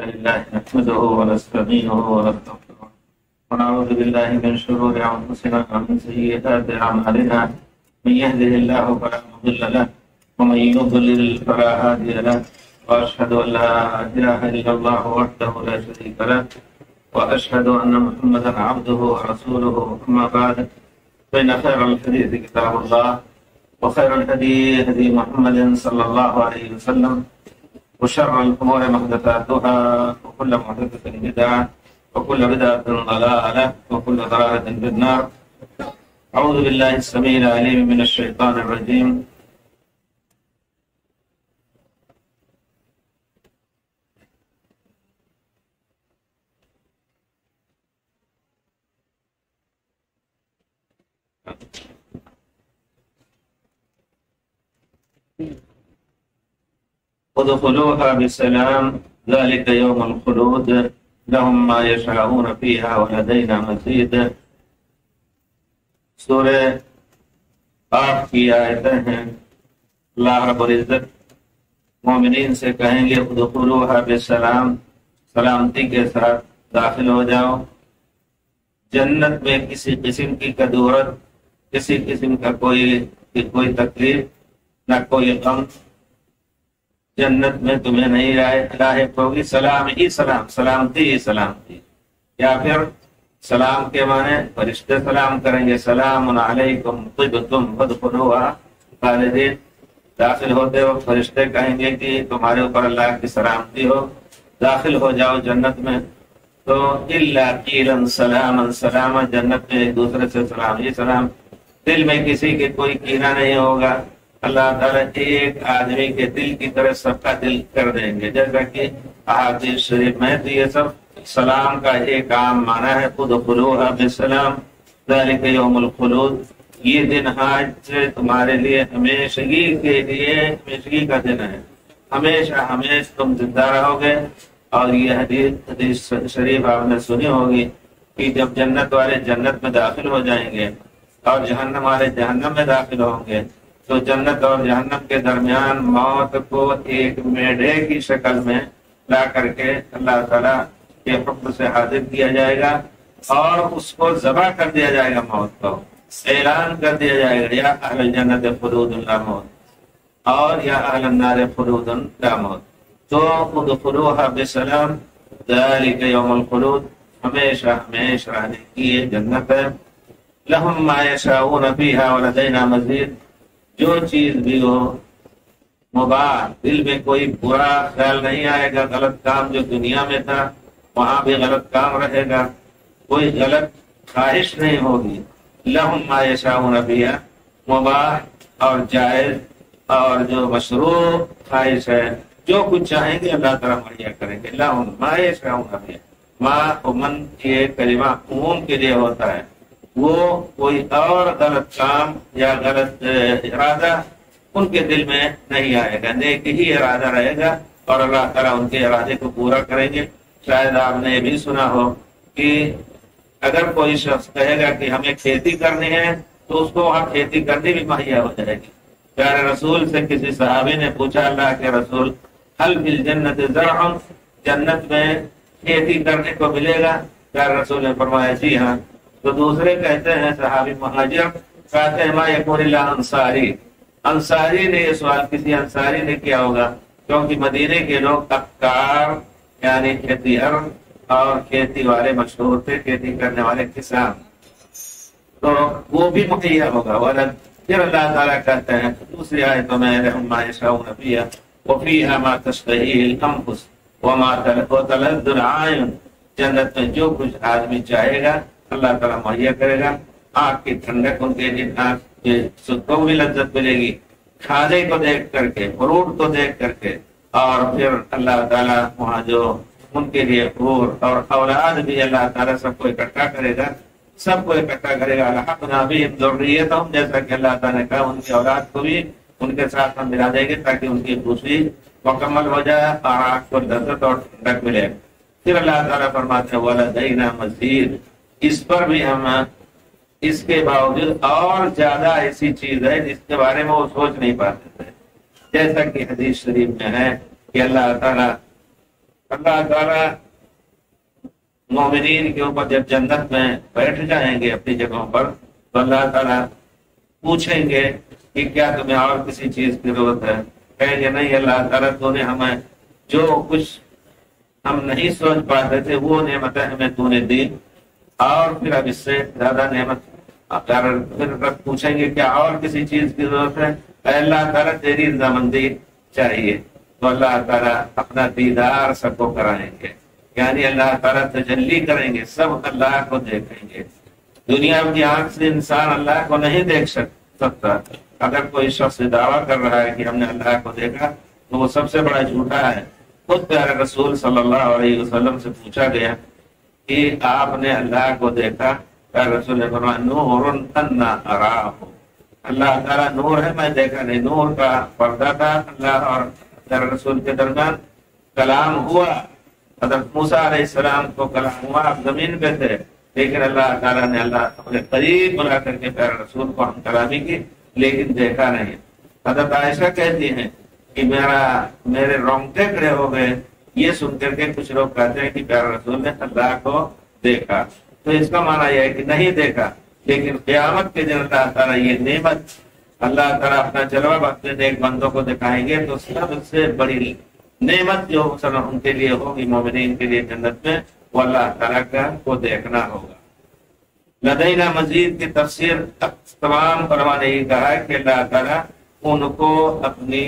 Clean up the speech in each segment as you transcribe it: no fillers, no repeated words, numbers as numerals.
لله نحمده ونستعينه ونستغفره ونعوذ بالله من شرور أنفسنا ومن سيئات أعمالنا من يهده الله فلا مضل له ومن يضلل فلا هادي له وأشهد أن لا إله إلا الله وحده لا شريك له وأشهد أن محمدا عبده ورسوله أما بعد فإن خير الحديث كتاب الله وخير الهدي هدي محمد صلى الله عليه وسلم وشر الأمور محدثاتها وكل محدثة بدعة وكل بدعة ضلالة وكل ضلالة في النار. أعوذ بالله السميع العليم من الشيطان الرجيم. ادخلوها بسلام ذلك يوم الخلود لهم ما يشاءون فيها ولدينا مزيد. سورہ قاف کی آیتیں ہیں. اللہ رب العزت مومنین سے کہیں گے ادخلوها بسلام، سلامتی کے ساتھ داخل ہو جاؤ. جنت میں کسی قسم کی کدورت، کسی قسم کا کوئی تکلیف، نہ کوئی غم جنت میں تمہیں نہیں لاحق ہوگی. سلام ہی سلام، سلامتی ہی سلامتی. یا پھر سلام کے معنی فرشتے سلام کریں گے، سلام علیکم طبتم فادخلوها خالدین. داخل ہوتے وقت فرشتے کہیں گے کہ تمہارے اوپر اللہ کی سلامتی ہو، داخل ہو جاؤ جنت میں. تو الا قیلا سلاما سلاما، جنت میں ایک دوسرے سے سلام ہی سلام. دل میں کسی کے کوئی کینہ نہیں ہوگا. اللہ تعالیٰ ایک آدمی کے دل کی طرح سب کا دل کر دیں گے. جیسا کہ احادیث شریف میں تو یہ سب سلام کا ایک عام معنی ہے. ادخلوها بسلام ذلك يوم الخلود، یہ دن آج سے تمہارے لیے ہمیشگی کے لیے ہمیشگی کا دن ہے. ہمیشہ ہمیشہ تم زندہ رہو گے. اور یہ حدیث شریف آپ نے سنی ہوگی کہ جب جنت والے جنت میں داخل ہو جائیں گے اور جہنم والے جہنم میں داخل ہوں گے تو جنت اور جہنم کے درمیان موت کو ایک میڈے کی شکل میں لا کر کے اللہ تعالیٰ کے حکم سے حاضر کیا جائے گا اور اس کو ذبح کر دیا جائے گا. موت کو اعلان کر دیا جائے گا یا اہل الجنت خلود لا موت اور یا اہل النار خلود لا موت. تو ادخلوها بسلام ذلك يوم الخلود، ہمیشہ ہمیشہ رہنے کی یہ جنت ہے. لهم ما يشاءون فيها ولدينا مزيد، جو چیز بھی ہو مباح، دل میں کوئی برا خیال نہیں آئے گا. غلط کام جو دنیا میں تھا وہاں بھی غلط کام رہے گا، کوئی غلط خواہش نہیں ہوگی. لهم ما يشاءون فيها، مباح اور جائز اور جو مشروع خواہش ہے، جو کچھ چاہیں گے اللہ تعالیٰ مہیا کریں گے. لهم ما يشاءون فيها، ما من یہ کلمہ عموم کے لیے ہوتا ہے. وہ کوئی اور غلط کام یا غلط ارادہ ان کے دل میں نہیں آئے گا. نیک ہی ارادہ رہے گا اور اللہ تعالیٰ ان کے ارادے کو پورا کریں گے. شاید آپ نے یہ بھی سنا ہو کہ اگر کوئی شخص کہے گا کہ ہمیں کھیتی کرنی ہے تو اس کو وہاں کھیتی کرنی بھی مہیا ہو جائے گی. پیارے رسول سے کسی صحابی نے پوچھا اللہ کے رسول هل فی الجنت زرع، جنت میں کھیتی کرنے کو ملے گا؟ پیارے رسول نے فرمایا جی ہاں. تو دوسرے کہتے ہیں صحابی مہاجر کہتے ہیں ما یکون الا انصاری، انصاری نے یہ سوال کسی انصاری نے کیا ہوگا کیونکہ مدینے کے لوگ ابکار یعنی کھیتیہر اور کھیتی والے مشہور تھے، کھیتی کرنے والے کسان، تو وہ بھی مہیا ہوگا. پھر اللہ تعالیٰ کہتے ہیں دوسری آیتوں میں لهم ما يشاءون فيها وفيها ما تشتهيه الانفس وما تلذ العين، جنت میں جو کچھ آدمی چاہے گا اللہ تعالیٰ مہیا کرے گا. آنکھ کی ٹھنڈک ان کے لیے، آنکھ کے کو بھی لذت ملے گی کھانے کو دیکھ کر کے، فروٹ کو دیکھ کر کے. اور پھر اللہ تعالیٰ وہاں جو ان کے لیے حور اور اولاد بھی اللہ تعالیٰ سب کو اکٹھا کرے گا، سب کو اکٹھا کرے گا. الحقنا بہم ذریتہم، جیسا کہ اللہ تعالیٰ نے کہا ان کی اولاد کو بھی ان کے ساتھ ہم ملا دیں گے تاکہ ان کی خوشی مکمل ہو جائے اور آنکھ کو لذت اور ٹھنڈک ملے. پھر اللہ تعالیٰ فرماتے ہیں ولدینا مزید، اس پر بھی ہم اس کے باوجود اور زیادہ ایسی چیز ہے جس کے بارے میں وہ سوچ نہیں پاتے تھے. جیسا کہ حدیث شریف میں ہے کہ اللہ تعالیٰ اللہ تعالیٰ مومنین کے اوپر جب جنت میں بیٹھ جائیں گے اپنی جگہوں پر تو اللہ تعالیٰ پوچھیں گے کہ کیا تمہیں اور کسی چیز کی ضرورت ہے؟ کہیں گے نہیں اللہ تعالیٰ تو نے ہمیں جو کچھ ہم نہیں سوچ پاتے تھے وہ نعمتیں ہمیں تو نے دی، اور پھر اب اس سے زیادہ نعمت پھر پوچھیں گے کیا اور کسی چیز کی ضرورت ہے؟ اے اللہ تعالیٰ تیری رضامندی چاہیے، تو اللہ تعالیٰ اپنا دیدار سب کو کرائیں گے، یعنی اللہ تعالیٰ تجلی کریں گے، سب اللہ کو دیکھیں گے۔ دنیا کی آنکھ سے انسان اللہ کو نہیں دیکھ سکتا۔ اگر کوئی شخص دعویٰ کر رہا ہے کہ ہم نے اللہ کو دیکھا تو وہ سب سے بڑا جھوٹا ہے۔ خود پیارے رسول صلی اللہ علیہ وسلم سے پوچھا گیا کہ آپ نے اللہ کو دیکھا؟ پیارے رسول نے فرمایا نور انا اراہ، اللہ تعالیٰ نور ہے، میں دیکھا نہیں۔ نور کا پردہ تھا اللہ اور پیارے رسول کے درمیان، کلام ہوا، حضرت موسیٰ علیہ السلام کو کلام ہوا، آپ زمین پہ تھے، لیکن اللہ تعالیٰ نے اللہ اپنے قریب بلا کر کے پیارے رسول کو ہم کلامی کی، لیکن دیکھا نہیں۔ حضرت عائشہ کہتی ہیں کہ میرے رونگٹے کھڑے ہو گئے یہ سن کر کے۔ کچھ لوگ کہتے ہیں کہ پیارے رسول نے اللہ کو دیکھا، تو اس کا معنی یہ ہے کہ نہیں دیکھا، لیکن قیامت کے دن اللہ تعالیٰ یہ نعمت، اللہ تعالیٰ اپنا جلوہ اپنے نیک بندوں کو دکھائیں گے، تو سب سے بڑی نعمت جو ان کے لیے ہوگی، مومنین کے لیے جنت میں، وہ اللہ تعالیٰ کا کو دیکھنا ہوگا۔ لدینا مزید کی تفسیر تمام علماء نے یہ کہا ہے کہ اللہ تعالیٰ ان کو اپنی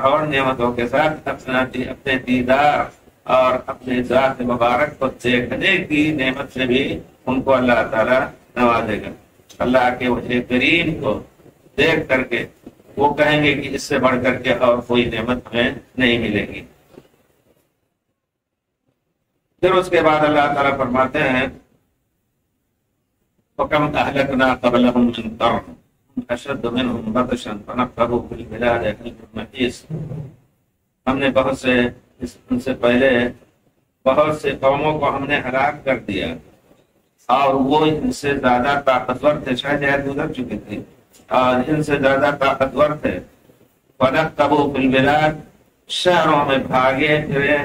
اور نعمتوں کے ساتھ اپنے دیدار اور اپنے ذات مبارک کو دیکھنے کی نعمت سے بھی ان کو اللہ تعالیٰ نوازے گا۔ اللہ کے وجہ کریم کو دیکھ کر کے وہ کہیں گے کہ اس سے بڑھ کر کے اور کوئی نعمت ہمیں نہیں ملے گی۔ پھر اس کے بعد اللہ تعالیٰ فرماتے ہیں وَكَمْ أَهْلَكْنَا قَبْلَهُمْ مِنْ قَرْنٍ أَشَدُّ مِنْهُمْ بَطْشًا فَنَقَّبُوا فِي الْبِلَادِ هَلْ مِن مَّحِيصٍ، ہم نے بہت سے ان سے پہلے بہت سے قوموں کو ہم نے ہلاک کر دیا اور وہ ان سے زیادہ طاقتور تھے، شاید گزر چکے تھے اور ان سے زیادہ طاقتور تھے۔ فَنَقَّبُوا فِي الْبِلَادِ، شہروں میں بھاگے پھرے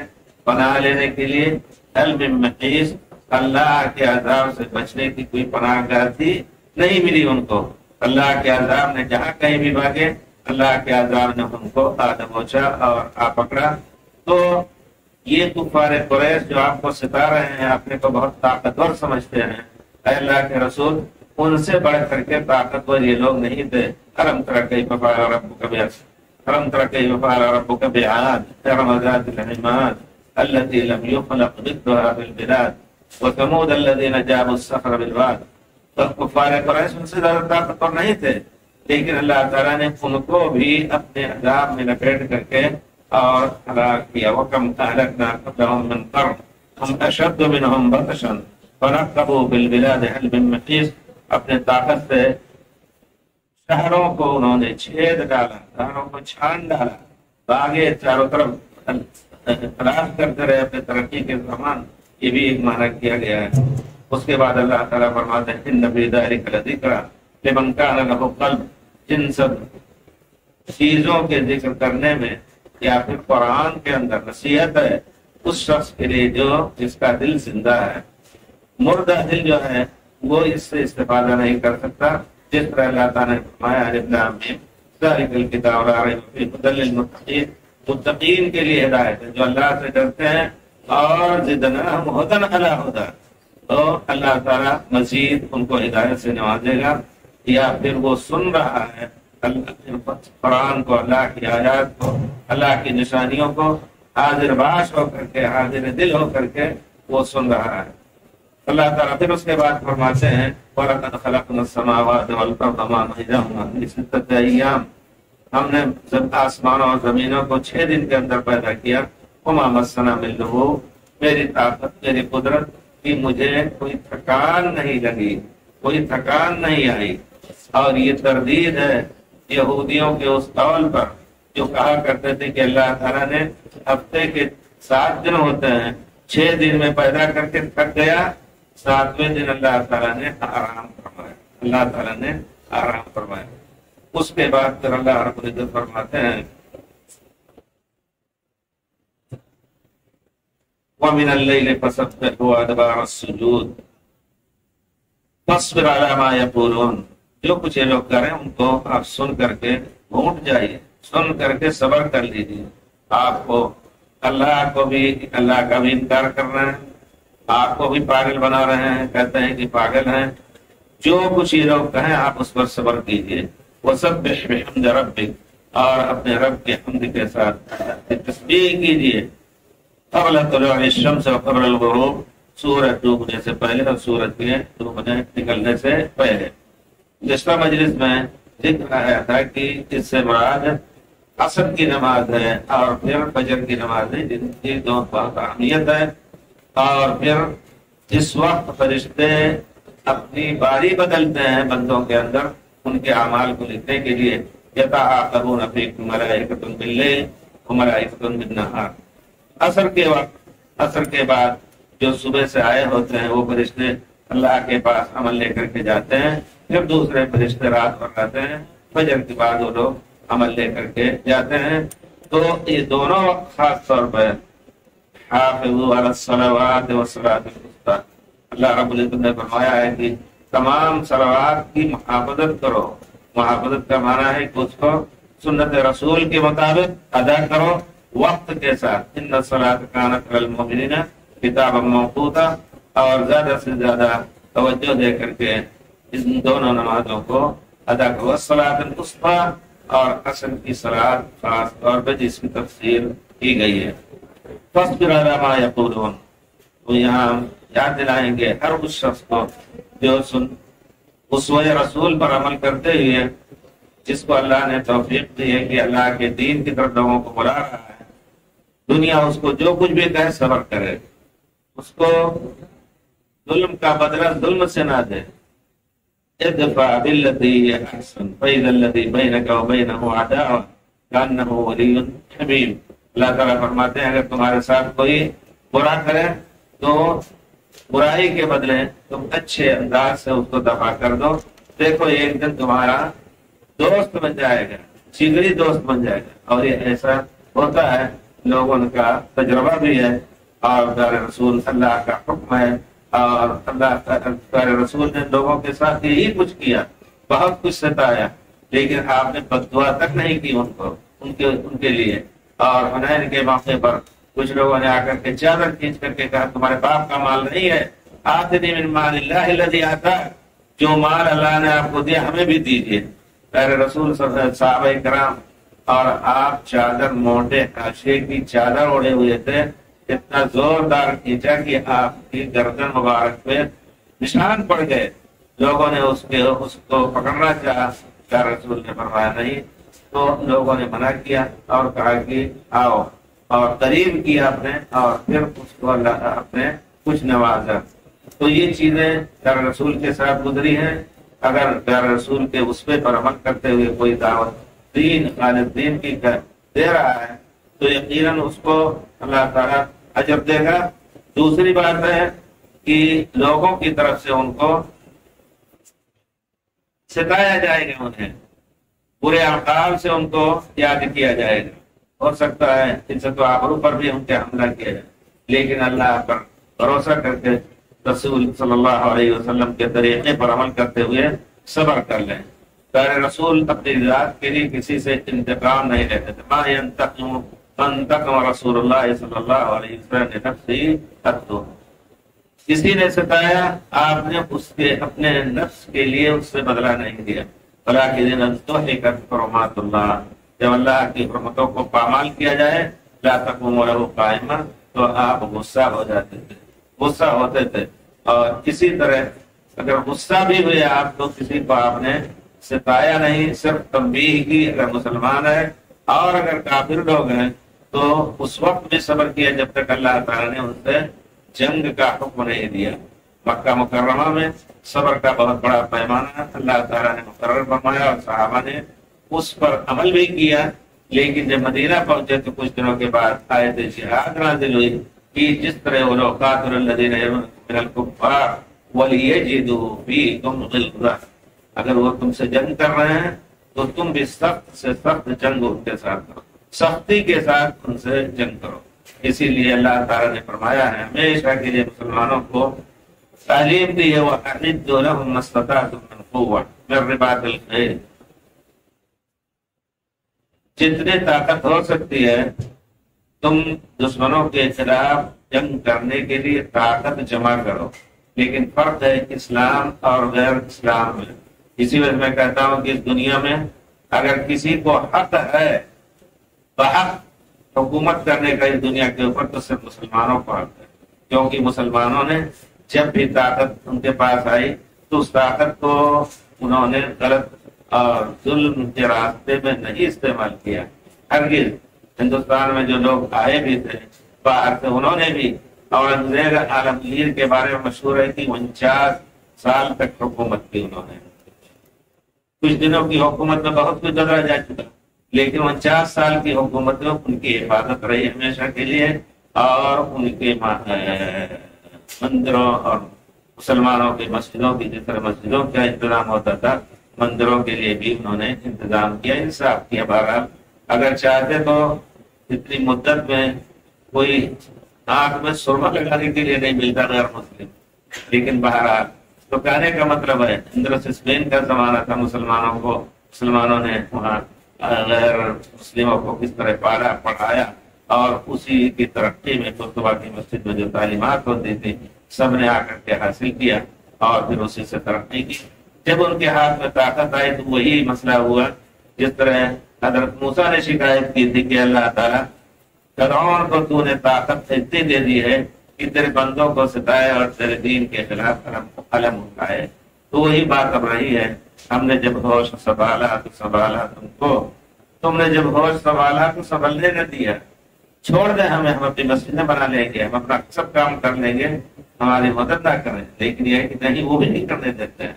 پناہ لینے کے لیے، هَلْ مِن مَّحِيصٍ، اللہ کے عذاب سے بچنے کی کوئی پناہ گاہ تھی نہیں ملی ان کو۔ اللہ کے عذاب نے جہاں کہیں بھی بھاگے، اللہ کے عذاب نے ان کو آ دبوچا اور آ پکڑا۔ تو یہ کفار قریش جو آپ کو ستا رہے ہیں، اپنے کو بہت طاقتور سمجھتے ہیں، اے اللہ کے رسول ان سے بڑھ کر کے طاقتور یہ لوگ نہیں تھے۔ ألم تر كيف فعل ربك بعاد، ألم تر كيف فعل ربك بعاد إرم ذات العماد التي لم يخلق مثلها في البلاد وثمود الذين جابوا الصخر بالواد۔ تو کفار قریش ان سے زیادہ طاقتور نہیں تھے، لیکن اللہ تعالیٰ نے ان کو بھی اپنے عذاب میں لپیٹ کر کے اور ہلاک کیا۔ وَكَمْ أَهْلَكْنَا قَبْلَهُم مِّن قَرْنٍ هُمْ أَشَدُّ مِنْهُمْ بَطْشًا فَنَقَّبُوا فِي الْبِلَادِ هَلْ مِن مَّحِيصٍ، اپنے طاقت سے شہروں کو انہوں نے چھید ڈالا، شہروں کو چھان ڈالا، آگے چاروں طرف تلاش کرتے رہے اپنے ترقی کے سامان۔ یہ بھی ایک معنی کیا گیا ہے۔ اس کے بعد اللہ تعالیٰ فرماتے ہیں ان فی ذلک لذکریٰ لمن کان لہ قلب، جن سب چیزوں کے ذکر کرنے میں یا پھر قرآن کے اندر نصیحت ہے اس شخص کے لیے جو جس کا دل زندہ ہے۔ مردہ دل جو ہے وہ اس سے استفادہ نہیں کر سکتا، جس طرح اللہ تعالیٰ نے فرمایا الف لام میم ذالک الکتاب لا ریب فیہ ھدی للمتقین، متقین کے لیے ہدایت ہے جو اللہ سے ڈرتے ہیں۔ اور زدناہم ھدی علی ھدی، تو اللہ تعالیٰ مزید ان کو ہدایت سے نوازے گا۔ یا پھر وہ سن رہا ہے قرآن کو، اللہ کی آیات کو، اللہ کی نشانیوں کو، حاضر باش ہو کر کے، حاضر دل ہو کر کے وہ سن رہا ہے۔ اللہ تعالیٰ پھر اس کے بعد فرماتے ہیں وَلَقَدْ خَلَقْنَا السَّمَاوَاتِ وَالْأَرْضَ وَمَا بَيْنَهُمَا فِي سِتَّةِ أَيَّامٍ، ہم نے آسمانوں اور زمینوں کو 6 دن کے اندر پیدا کیا۔ وَمَا مَسَّنَا مِن لُغُوبٍ، میری طاقت، میری قدرت کی مجھے کوئی تھکان نہیں لگی، کوئی تھکان نہیں آئی۔ اور یہ تردید ہے یہودیوں کے اس قول پر جو کہا کرتے تھے کہ اللہ تعالیٰ نے ہفتے کے 7 دن ہوتے ہیں، 6 دن میں پیدا کر کے تھک گیا، 7ویں دن اللہ تعالیٰ نے آرام فرمایا، اللہ تعالیٰ نے آرام فرمایا۔ اس کے بعد پھر اللہ رب العزت فرماتے ہیں وَمِنَ اللَّيْلِ فَسَبِّحْهُ وَأَدْبَارَ السُّجُودِ فَاصْبِرْ عَلَىٰ مَا يَقُولُونَ۔ جو کچھ یہ لوگ کریں ان کو آپ سن کر کے گھونٹ جائیے، سن کر کے صبر کر لیجیے۔ آپ کو اللہ کا بھی انکار کرنا ہے، آپ کو بھی پاگل بنا رہے ہیں، کہتے ہیں کہ پاگل ہیں۔ جو کچھ یہ لوگ کہیں آپ اس پر صبر کیجیے۔ وَسَبِّحْ بِحَمْدِ رَبِّكَ، اور اپنے رب کے حمد کے ساتھ تسبیح کیجیے۔ قبل طلوع الشمس وقبل الغروب، سورج ڈوبنے سے پہلے اور سورج کے ڈوبنے نکلنے سے پہلے۔ گزشتہ مجلس میں ذکر آیا تھا کہ اس سے مراد عصر کی نماز ہے اور پھر فجر کی نماز ہے، جن کی دونوں بہت اہمیت ہے۔ اور پھر جس وقت فرشتے اپنی باری بدلتے ہیں بندوں کے اندر ان کے اعمال کو لکھنے کے لیے، یتعاقبون فیکم ملائکۃ باللیل وملائکۃ بالنہار۔ عصر کے وقت، عصر کے بعد جو صبح سے آئے ہوتے ہیں وہ فرشتے اللہ کے پاس عمل لے کر کے جاتے ہیں، پھر دوسرے فرشتے رات بھر رہتے ہیں، فجر کے بعد وہ لوگ عمل لے کر کے جاتے ہیں۔ تو یہ دونوں وقت خاص طور پر حافظوا علی الصلوات والصلاۃ الوسطی، اللہ رب العزت نے فرمایا ہے کہ تمام صلوات کی محافظت کرو۔ محافظت کا معنی ہے کہ اس کو سنت رسول کے مطابق ادا کرو وقت کے ساتھ۔ ان الصلاۃ کانت علی المؤمنین کتابا موقوتا، اور زیادہ سے زیادہ توجہ دے کر کے ان دونوں نمازوں کو ادا کرو۔ الصلاۃ الوسطی اور عصر کی صلاۃ خاص طور پہ جس کی تفسیر کی گئی ہے۔ فاصبر علی ما یقولون، وہ یہاں یاد دلائیں گے ہر اس شخص کو جو اسوہ رسول پر عمل کرتے ہوئے جس کو اللہ نے توفیق دی ہے کہ اللہ کے دین کی طرف لوگوں کو بلا رہا ہے، دنیا اس کو جو کچھ بھی کہے صبر کرے، اس کو ظلم کا بدلہ ظلم سے نہ دے۔ ادفع بالذی ہی احسن فاذا الذی بینک وبینہ عداوۃ کانہ ولی حمیم۔ اللہ تعالیٰ فرماتے ہیں اگر تمہارے ساتھ کوئی برا کرے تو برائی کے بدلے تم اچھے انداز سے اس کو دفع کر دو، دیکھو ایک دن تمہارا دوست بن جائے گا، جگری دوست بن جائے گا۔ اور یہ ایسا ہوتا ہے، لوگوں کا تجربہ بھی ہے، اور پیارے رسول اللہ کا حکم ہے، اور اللہ پیارے رسول نے لوگوں کے ساتھ یہی کچھ کیا، بہت کچھ ستایا، لیکن آپ نے بد دعا تک نہیں کی ان کے لیے۔ اور حنین کے موقع پر کچھ لوگوں نے آ کر کے چادر کھینچ کر کے کہا تمہارے باپ کا مال نہیں ہے، آتنی من مال اللہ الذی آتاک، جو مال اللہ نے آپ کو دیا ہمیں بھی دیجیے۔ پیارے رسول صحابہ کرام اور آپ چادر موٹے حاشیے کی چادر اوڑے ہوئے تھے، اتنا زوردار کھینچا کہ آپ کی گردن مبارک پہ نشان پڑ گئے۔ لوگوں نے اس کو پکڑنا چاہا، پیارے رسول نے فرمایا نہیں، تو لوگوں نے منع کیا اور کہا کہ آؤ، اور قریب کیا اپنے، اور پھر اس کو اللہ اپنے کچھ نوازا۔ تو یہ چیزیں پیارے رسول کے ساتھ گزری ہیں۔ اگر پیارے رسول کے اسوے پر عمل کرتے ہوئے کوئی دعوت دین خالص دین کی دے رہا ہے تو یقیناً اس کو اللہ تعالیٰ اجر دے گا۔ دوسری بات ہے کہ لوگوں کی طرف سے ان کو ستایا جائے گا، انہیں برے القاب سے ان کو یاد کیا جائے گا۔ ہو سکتا ہے ان سے تو آبرو پر بھی ان کے حملہ کیا جائے، لیکن اللہ پر بھروسہ کر کے رسول صلی اللہ علیہ وسلم کے طریقے پر عمل کرتے ہوئے صبر کر لیں۔ پیارے رسول اپنی ذات کے لیے کسی سے انتقام نہیں لیتے تھے۔ ما ينتقم رسول اللہ صلی اللہ علیہ وسلم نفسی حتو، کسی نے ستایا آپ نے اس کے اپنے نفس کے لیے اس سے بدلہ نہیں دیا۔ ولکن انتهكت حرمات اللہ، جب اللہ کی حرمتوں کو پامال کیا جائے، لا تقوم له قائما، تو آپ غصہ ہو جاتے تھے، غصہ ہوتے تھے۔ اور اسی طرح اگر غصہ بھی ہوئے آپ تو کسی کو آپ نے ستایا نہیں، صرف تنبیہ کی۔ اگر مسلمان ہے اور اگر کافر لوگ ہیں تو اس وقت بھی صبر کیا جب تک اللہ تعالیٰ نے ان سے جنگ کا حکم نہیں دیا۔ مکہ مکرمہ میں صبر کا بہت بڑا پیمانہ اللہ تعالیٰ نے مقرر فرمایا اور صحابہ نے اس پر عمل بھی کیا، لیکن جب مدینہ پہنچے تو کچھ دنوں کے بعد آیت جہاد نازل ہوئی کہ جس طرح وہ لوگ قاتل الذین من الکفار ولیجدوا فیکم غلظہ، اگر وہ تم سے جنگ کر رہے ہیں تو تم بھی سخت سے سخت جنگ ان کے ساتھ کرو، سختی کے ساتھ ان سے جنگ کرو۔ اسی لیے اللہ تعالیٰ نے فرمایا ہے ہمیشہ کے لیے مسلمانوں کو تعلیم دی ہے وَأَعِدُّوا لَهُم مَّا اسْتَطَعْتُم مِّن قُوَّةٍ مِّن رِّبَاطِ الْخَيْلِ، جتنی طاقت ہو سکتی ہے تم دشمنوں کے خلاف جنگ کرنے کے لیے طاقت جمع کرو، لیکن فرق ہے اسلام اور غیر اسلام میں۔ اسی وجہ میں کہتا ہوں کہ اس دنیا میں اگر کسی کو حق ہے بحق حکومت کرنے کا اس دنیا کے اوپر تو صرف مسلمانوں کو حق ہے، کیونکہ مسلمانوں نے جب بھی طاقت ان کے پاس آئی تو اس طاقت کو انہوں نے غلط اور ظلم کے راستے میں نہیں استعمال کیا۔ ہرگز ہندوستان میں جو لوگ آئے بھی تھے باہر سے، انہوں نے بھی اورنگزیب عالمگیر کے بارے میں مشہور ہے کہ 49 سال تک حکومت کی انہوں نے۔ کچھ دنوں کی حکومت میں بہت کچھ گزرا جا چکا، لیکن 49 سال کی حکومت میں ان کی حفاظت رہی ہمیشہ کے لیے، اور ان کے مندروں اور مسلمانوں کی مسجدوں کی جس طرح مسجدوں کا انتظام ہوتا تھا، مندروں کے لیے بھی انہوں نے انتظام کیا، انصاف کیا۔ بہرحال اگر چاہتے تو اتنی مدت میں کوئی آنکھ میں سرما لگانے کے لیے نہیں ملتا غیر مسلم، لیکن بہرحال تو کہنے کا مطلب ہے اندر سے اسپین کا زمانہ تھا، مسلمانوں نے وہاں غیر مسلموں کو کس طرح پالا پڑھایا، اور اسی کی ترقی میں قرطبہ کی مسجد میں جو تعلیمات ہوتی تھی سب نے آ کر کے حاصل کیا اور پھر اسی سے ترقی کی۔ جب ان کے ہاتھ میں طاقت آئی تو وہی مسئلہ ہوا جس طرح حضرت موسیٰ نے شکایت کی تھی کہ اللہ تعالیٰ فرعون کو تو نے طاقت اتنی دے دی ہے کہ تیرے بندوں کو ستائے اور تیرے دین کے خلاف قلم اٹھائے، تو وہی بات اب رہی ہے۔ ہم نے جب ہوش سنبھالا تو سنبھالا تم نے جب ہوش سنبھالا تو سنبھلنے نہ دیا۔ چھوڑ دیں ہمیں، ہم اپنی مسجدیں بنا لیں گے، ہم اپنا سب کام کر لیں گے، ہماری مدد نہ کریں، لیکن یہ کہ نہیں، وہ بھی نہیں کرنے دیتے ہیں۔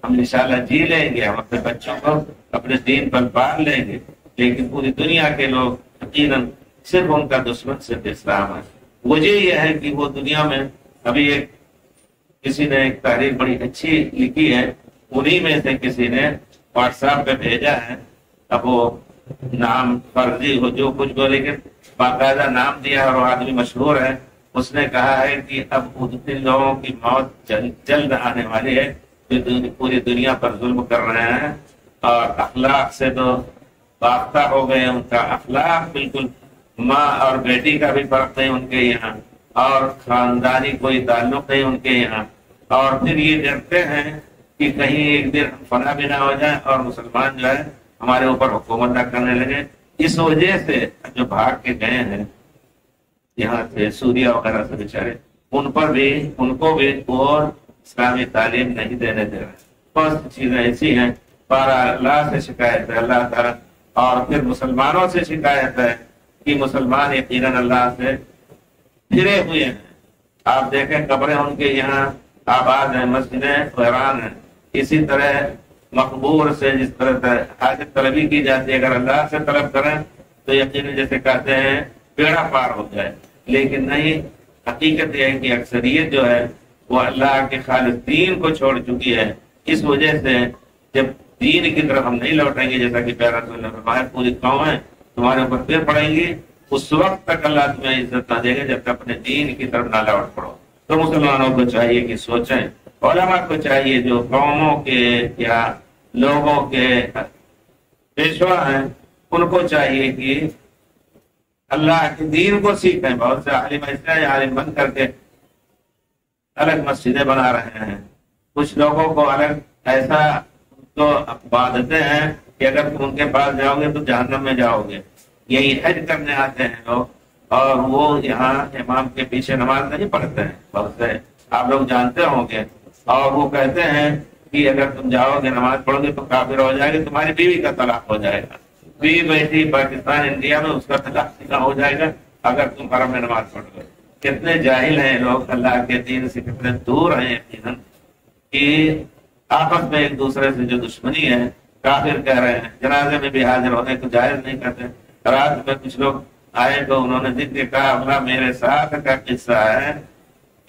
ہم انشاءاللہ جی لیں گے، ہم اپنے بچوں کو اپنے دین پر پال لیں گے، لیکن پوری دنیا کے لوگ یقیناً صرف ان کا دشمن صرف اسلام ہے۔ وجہ یہ ہے کہ وہ دنیا میں ابھی کسی نے ایک تحریر بڑی اچھی لکھی ہے، انہی میں سے کسی نے واٹس ایپ پہ بھیجا ہے، اب وہ نام فرضی ہو جو کچھ ہو، لیکن باقاعدہ نام دیا اور وہ آدمی مشہور ہے۔ اس نے کہا ہے کہ اب ان لوگوں کی موت جلد آنے والی ہے جو پوری دنیا پر ظلم کر رہے ہیں، اور اخلاق سے تو باختہ ہو گئے، ان کا اخلاق بالکل ماں اور بیٹی کا بھی فرق نہیں ان کے یہاں، اور خاندانی کوئی تعلق نہیں ان کے یہاں، اور پھر یہ ڈرتے ہیں کہ کہیں ایک دن فنا بھی نہ ہو جائے اور مسلمان جو ہے ہمارے اوپر حکومت نہ کرنے لگے۔ اس وجہ سے جو بھاگ کے گئے ہیں یہاں سے سوریا وغیرہ سے بیچارے، ان کو بھی اور اسلامی تعلیم نہیں دینے دے رہے۔ بہت چیزیں ایسی ہیں، پارا اللہ سے شکایت ہے اللہ تعالیٰ، اور پھر مسلمانوں سے شکایت ہے کہ مسلمان یقیناً اللہ سے پھرے ہوئے ہیں۔ آپ دیکھیں قبریں ان کے یہاں آباد ہیں، مسجدیں ویران ہیں۔ اسی طرح مقبور سے جس طرح حاجت طلبی کی جاتی ہے، اگر اللہ سے طلب کریں تو یقیناً جیسے کہتے ہیں بیڑا پار ہو جائے، لیکن نہیں، حقیقت یہ ہے کہ اکثریت جو ہے وہ اللہ کے خالص دین کو چھوڑ چکی ہے۔ اس وجہ سے جب دین کی طرف ہم نہیں لوٹیں گے، جیسا کہ پیارا رسول نے فرمایا پوری قومیں تمہارے اوپر پھر پڑیں گی، اس وقت تک اللہ تمہیں عزت نہ دے گا جب تک اپنے دین کی طرف نہ لوٹ پڑو۔ تو مسلمانوں کو چاہیے کہ سوچیں، علماء کو چاہیے جو قوموں کے یا لوگوں کے پیشوا ہیں، ان کو چاہیے کہ اللہ کے دین کو سیکھیں۔ بہت سے عالم ایسے عالم بن کر کے الگ مسجدیں بنا رہے ہیں، کچھ لوگوں کو الگ ایسا تو عادتیں ہیں کہ اگر تم ان کے پاس جاؤ گے تو جہنم میں جاؤ گے۔ یہی حج کرنے آتے ہیں لوگ، اور وہ یہاں امام کے پیچھے نماز نہیں پڑھتے ہیں، بہت سے آپ لوگ جانتے ہوں گے، اور وہ کہتے ہیں کہ اگر تم جاؤ گے نماز پڑھو گے تو کافر ہو جائے گا، تمہاری بیوی کا طلاق ہو جائے گا، بیوی بیٹی پاکستان انڈیا میں اس کا طلاق سیدھا ہو جائے گا اگر تم حرم میں نماز پڑھو گے۔ کتنے جاہل ہیں لوگ، اللہ کے دین سے کتنے دور ہیں یقیناً، کہ آپس میں ایک دوسرے سے جو دشمنی ہے کافر کہہ رہے ہیں، جنازے میں بھی حاضر ہونے کو جائز نہیں کرتے۔ رات میں کچھ لوگ آئے تو انہوں نے ذکر کہا، اپنا میرے ساتھ کا قصہ ہے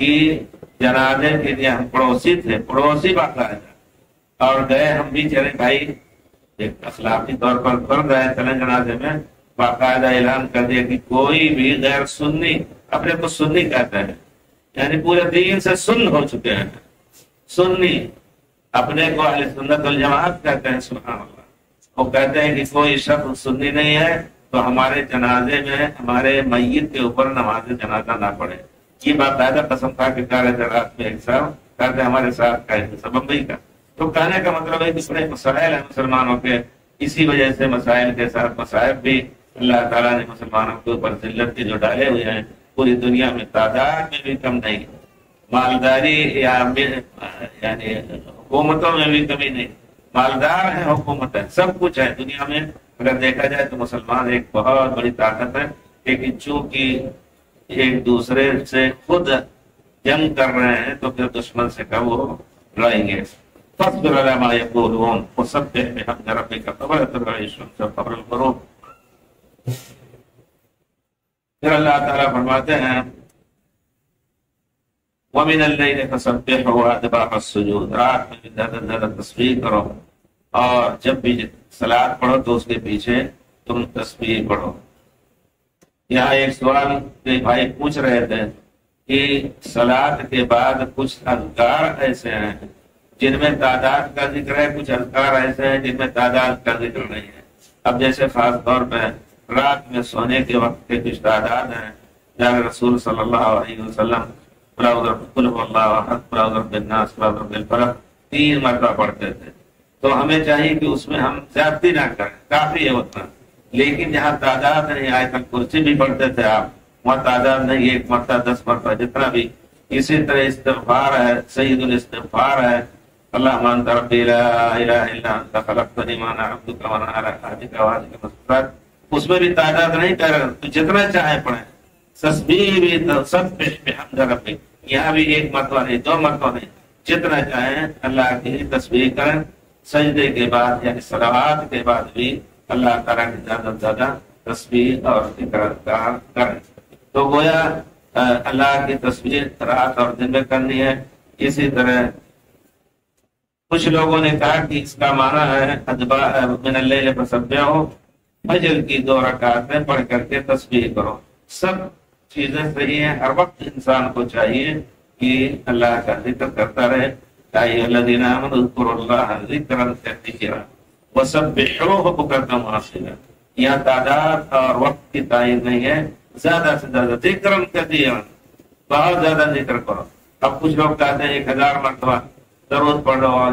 کہ جنازے کے لیے ہم پڑوسی تھے، پڑوسی باقاعدہ، اور گئے ہم بھی، چلے بھائی ایک اخلاقی طور پر فرض ہے چلیں جنازے میں، باقاعدہ اعلان کر دیا کہ کوئی بھی غیر سنی، اپنے کو سنی کہتا ہے یعنی پورے دین سے سن ہو چکے ہیں، سنی اپنے کو اہل سنت والجماعت کہتے ہیں، سبحان اللہ، وہ کہتے ہیں کہ کوئی شخص سنی نہیں ہے تو ہمارے جنازے میں ہمارے میت کے اوپر نماز جنازہ نہ پڑھے۔ یہ باقاعدہ قسم کھا کے کہہ رہے تھے رات میں ایک صاحب، کہتے ہمارے ساتھ کا سبب بھائی کا، تو کہنے کا مطلب ہے کہ بڑے مسائل ہیں مسلمانوں کے، اسی وجہ سے مسائل کے ساتھ مسائب بھی اللہ تعالیٰ نے مسلمانوں کے اوپر ذلت کے جو ڈالے ہوئے ہیں، پوری دنیا میں تعداد میں بھی کم نہیں، مالداری یعنی حکومتوں میں بھی کمی نہیں، مالدار ہے، حکومت ہے، سب کچھ ہے دنیا میں۔ اگر دیکھا جائے تو مسلمان ایک بہت بڑی طاقت ہے، لیکن چونکہ ایک دوسرے سے خود جنگ کر رہے ہیں تو پھر دشمن سے کب وہ لڑیں گے۔ فاصبر علی ما یقولون وسبح بحمد ربک قبل طلوع الشمس وقبل الغروب۔ پھر اللہ تعالیٰ فرماتے ہیں وَمِنَ اللَّيْلِ فَسَبِّحْهُ وَأَدْبَارَ السُّجُودِ، رات میں بھی زیادہ زیادہ تسبیح کرو، اور جب بھی صلاۃ پڑھو تو اس کے پیچھے تم تسبیح پڑھو۔ یہاں ایک سوال کے بھائی پوچھ رہے تھے کہ صلاۃ کے بعد کچھ اذکار ایسے ہیں جن میں تعداد کا ذکر ہے، کچھ اذکار ایسے ہیں جن میں تعداد کا ذکر نہیں ہے۔ اب جیسے خاص طور پہ رات میں سونے کے وقت کے کچھ تعداد ہیں، جہاں رسول صلی اللہ علیہ وسلم قل هو اللہ احد، قل اعوذ برب الناس، قل اعوذ برب الفلق 3 مرتبہ پڑھتے تھے، تو ہمیں چاہیے کہ اس میں ہم زیادتی نہ کریں، کافی ہے اتنا۔ لیکن جہاں تعداد نہیں، آیت الکرسی بھی پڑھتے تھے آپ، وہاں تعداد نہیں، 1 مرتبہ 10 مرتبہ جتنا بھی۔ اسی طرح استغفار ہے، سید الاستغفار ہے، اللہم انت ربی لا الہ الا انت خلقتنی وانا عبدک وانا علی عہدک ووعدک ما استطعت، اس میں بھی تعداد نہیں کر رہے، تو جتنا چاہیں پڑھیں۔ تسبیح بھی سبح بحمد ربک، یہاں بھی 1 مرتبہ نہیں، 2 مرتبہ نہیں، جتنا چاہیں اللہ کی تسبیح کریں۔ سجدے کے بعد یعنی صلوات کے بعد بھی اللہ تعالیٰ کی زیادہ سے زیادہ تسبیح اور ذکر اذکار کریں۔ تو گویا اللہ کی تسبیح رات اور دن میں کرنی ہے۔ اسی طرح کچھ لوگوں نے کہا کہ اس کا معنی ہے من اللیل فسبحوا، فجر کی 2 رکعتیں پڑھ کر کے تسبیح کرو۔ سب چیزیں صحیح ہیں، ہر وقت انسان کو چاہیے کہ اللہ کا ذکر کرتا رہے۔ ایھا الذین آمنوا اذکروا اللہ ذکرا کثیرا وسبحوہ بکرۃ وعصیلا، یہاں تعداد اور وقت کی تعین نہیں ہے، زیادہ سے زیادہ ذکرا کثیرا، بہت زیادہ ذکر کرو۔ اب کچھ لوگ کہتے ہیں 1000 مرتبہ درود پڑھ لو اور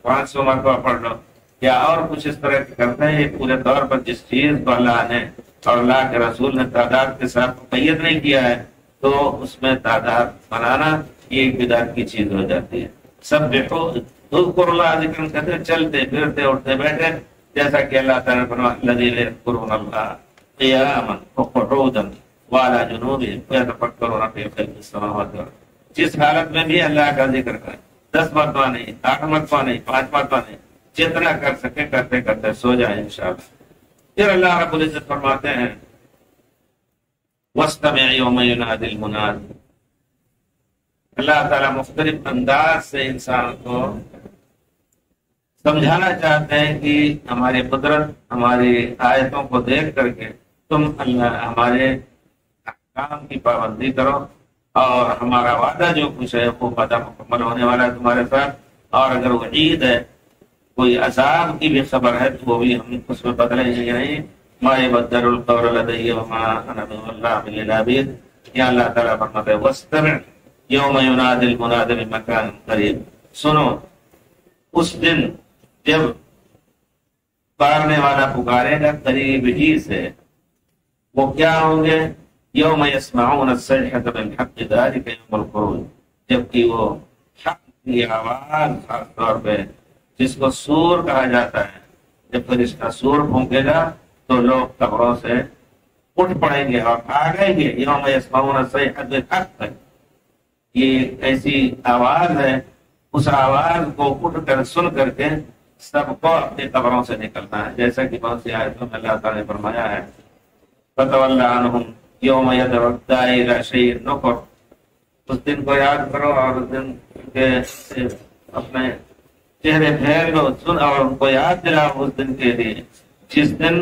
500 مرتبہ پڑھ لو، یا اور کچھ اس طرح کرتے ہیں۔ یہ پورے طور پر جس چیز کو اللہ نے اور اللہ کے رسول نے تعداد کے ساتھ مقید نہیں کیا ہے، تو اس میں تعداد بنانا یہ ایک بدعت کی چیز ہو جاتی ہے۔ سبحوا اذکروا اللہ ذکر کہتے ہیں چلتے پھرتے اٹھتے بیٹھے، جیسا کہ اللہ تعالیٰ نے فرمایا الذین یذکرون اللہ قیاما وقعودا وعلی جنوبہم ویتفکرون فی خلق السماوات والارض، جس حالت میں بھی اللہ کا ذکر کریں، 10 مرتبہ نہیں، 8 مرتبہ نہیں، 5 مرتبہ نہیں، جتنا کر سکے کرتے کرتے سو جائیں انشاءاللہ۔ پھر اللہ رب العزت فرماتے ہیں وَاسْتَمِعْ يَوْمَ يُنَادِ الْمُنَادِ، اللہ تعالیٰ مختلف انداز سے انسان کو سمجھانا چاہتے ہیں کہ ہماری قدرت، ہماری آیتوں کو دیکھ کر کے تم اللہ ہمارے احکام کی پابندی کرو، اور ہمارا وعدہ جو کچھ ہے وہ وعدہ مکمل ہونے والا ہے تمہارے ساتھ، اور اگر وعید ہے، کوئی عذاب کی بھی خبر ہے، تو وہ بھی ہم اس میں بدلیں گے نہیں۔ ما يبدل القول لدي وما انا بظلام للعبيد، یا اللہ تعالیٰ فرماتے ہیں واستمع یوم ینادی المنادی من مکان قریب، سنو اس دن جب پکارنے والا پکارے گا قریب ہی سے، وہ کیا ہوں گے؟ یوم یسمعون الصیحۃ بالحق ذلک یوم الخروج، جبکہ وہ حق کی آواز خاص طور پہ جس کو سور کہا جاتا ہے، جب فرشتہ سور پھونکے گا تو لوگ قبروں سے اٹھ پڑیں گے اور آگئیں گے۔ یوم یسمعون الصیحۃ بالحق، یہ ایسی آواز ہے، اس آواز کو اٹھ کر سن کر کے سب کو اپنی قبروں سے نکلنا ہے، جیسا کہ بہت سی آیتوں میں اللہ تعالیٰ نے فرمایا ہے فَتَوَلَّ عَنْهُمْ یوم یدعو الداعی الی شیء نُکُرٍ، اس دن کو یاد کرو اور اس دن کے اپنے چہرے پھیر لو، سن اور ان کو یاد دلاؤ اس دن کے لیے جس دن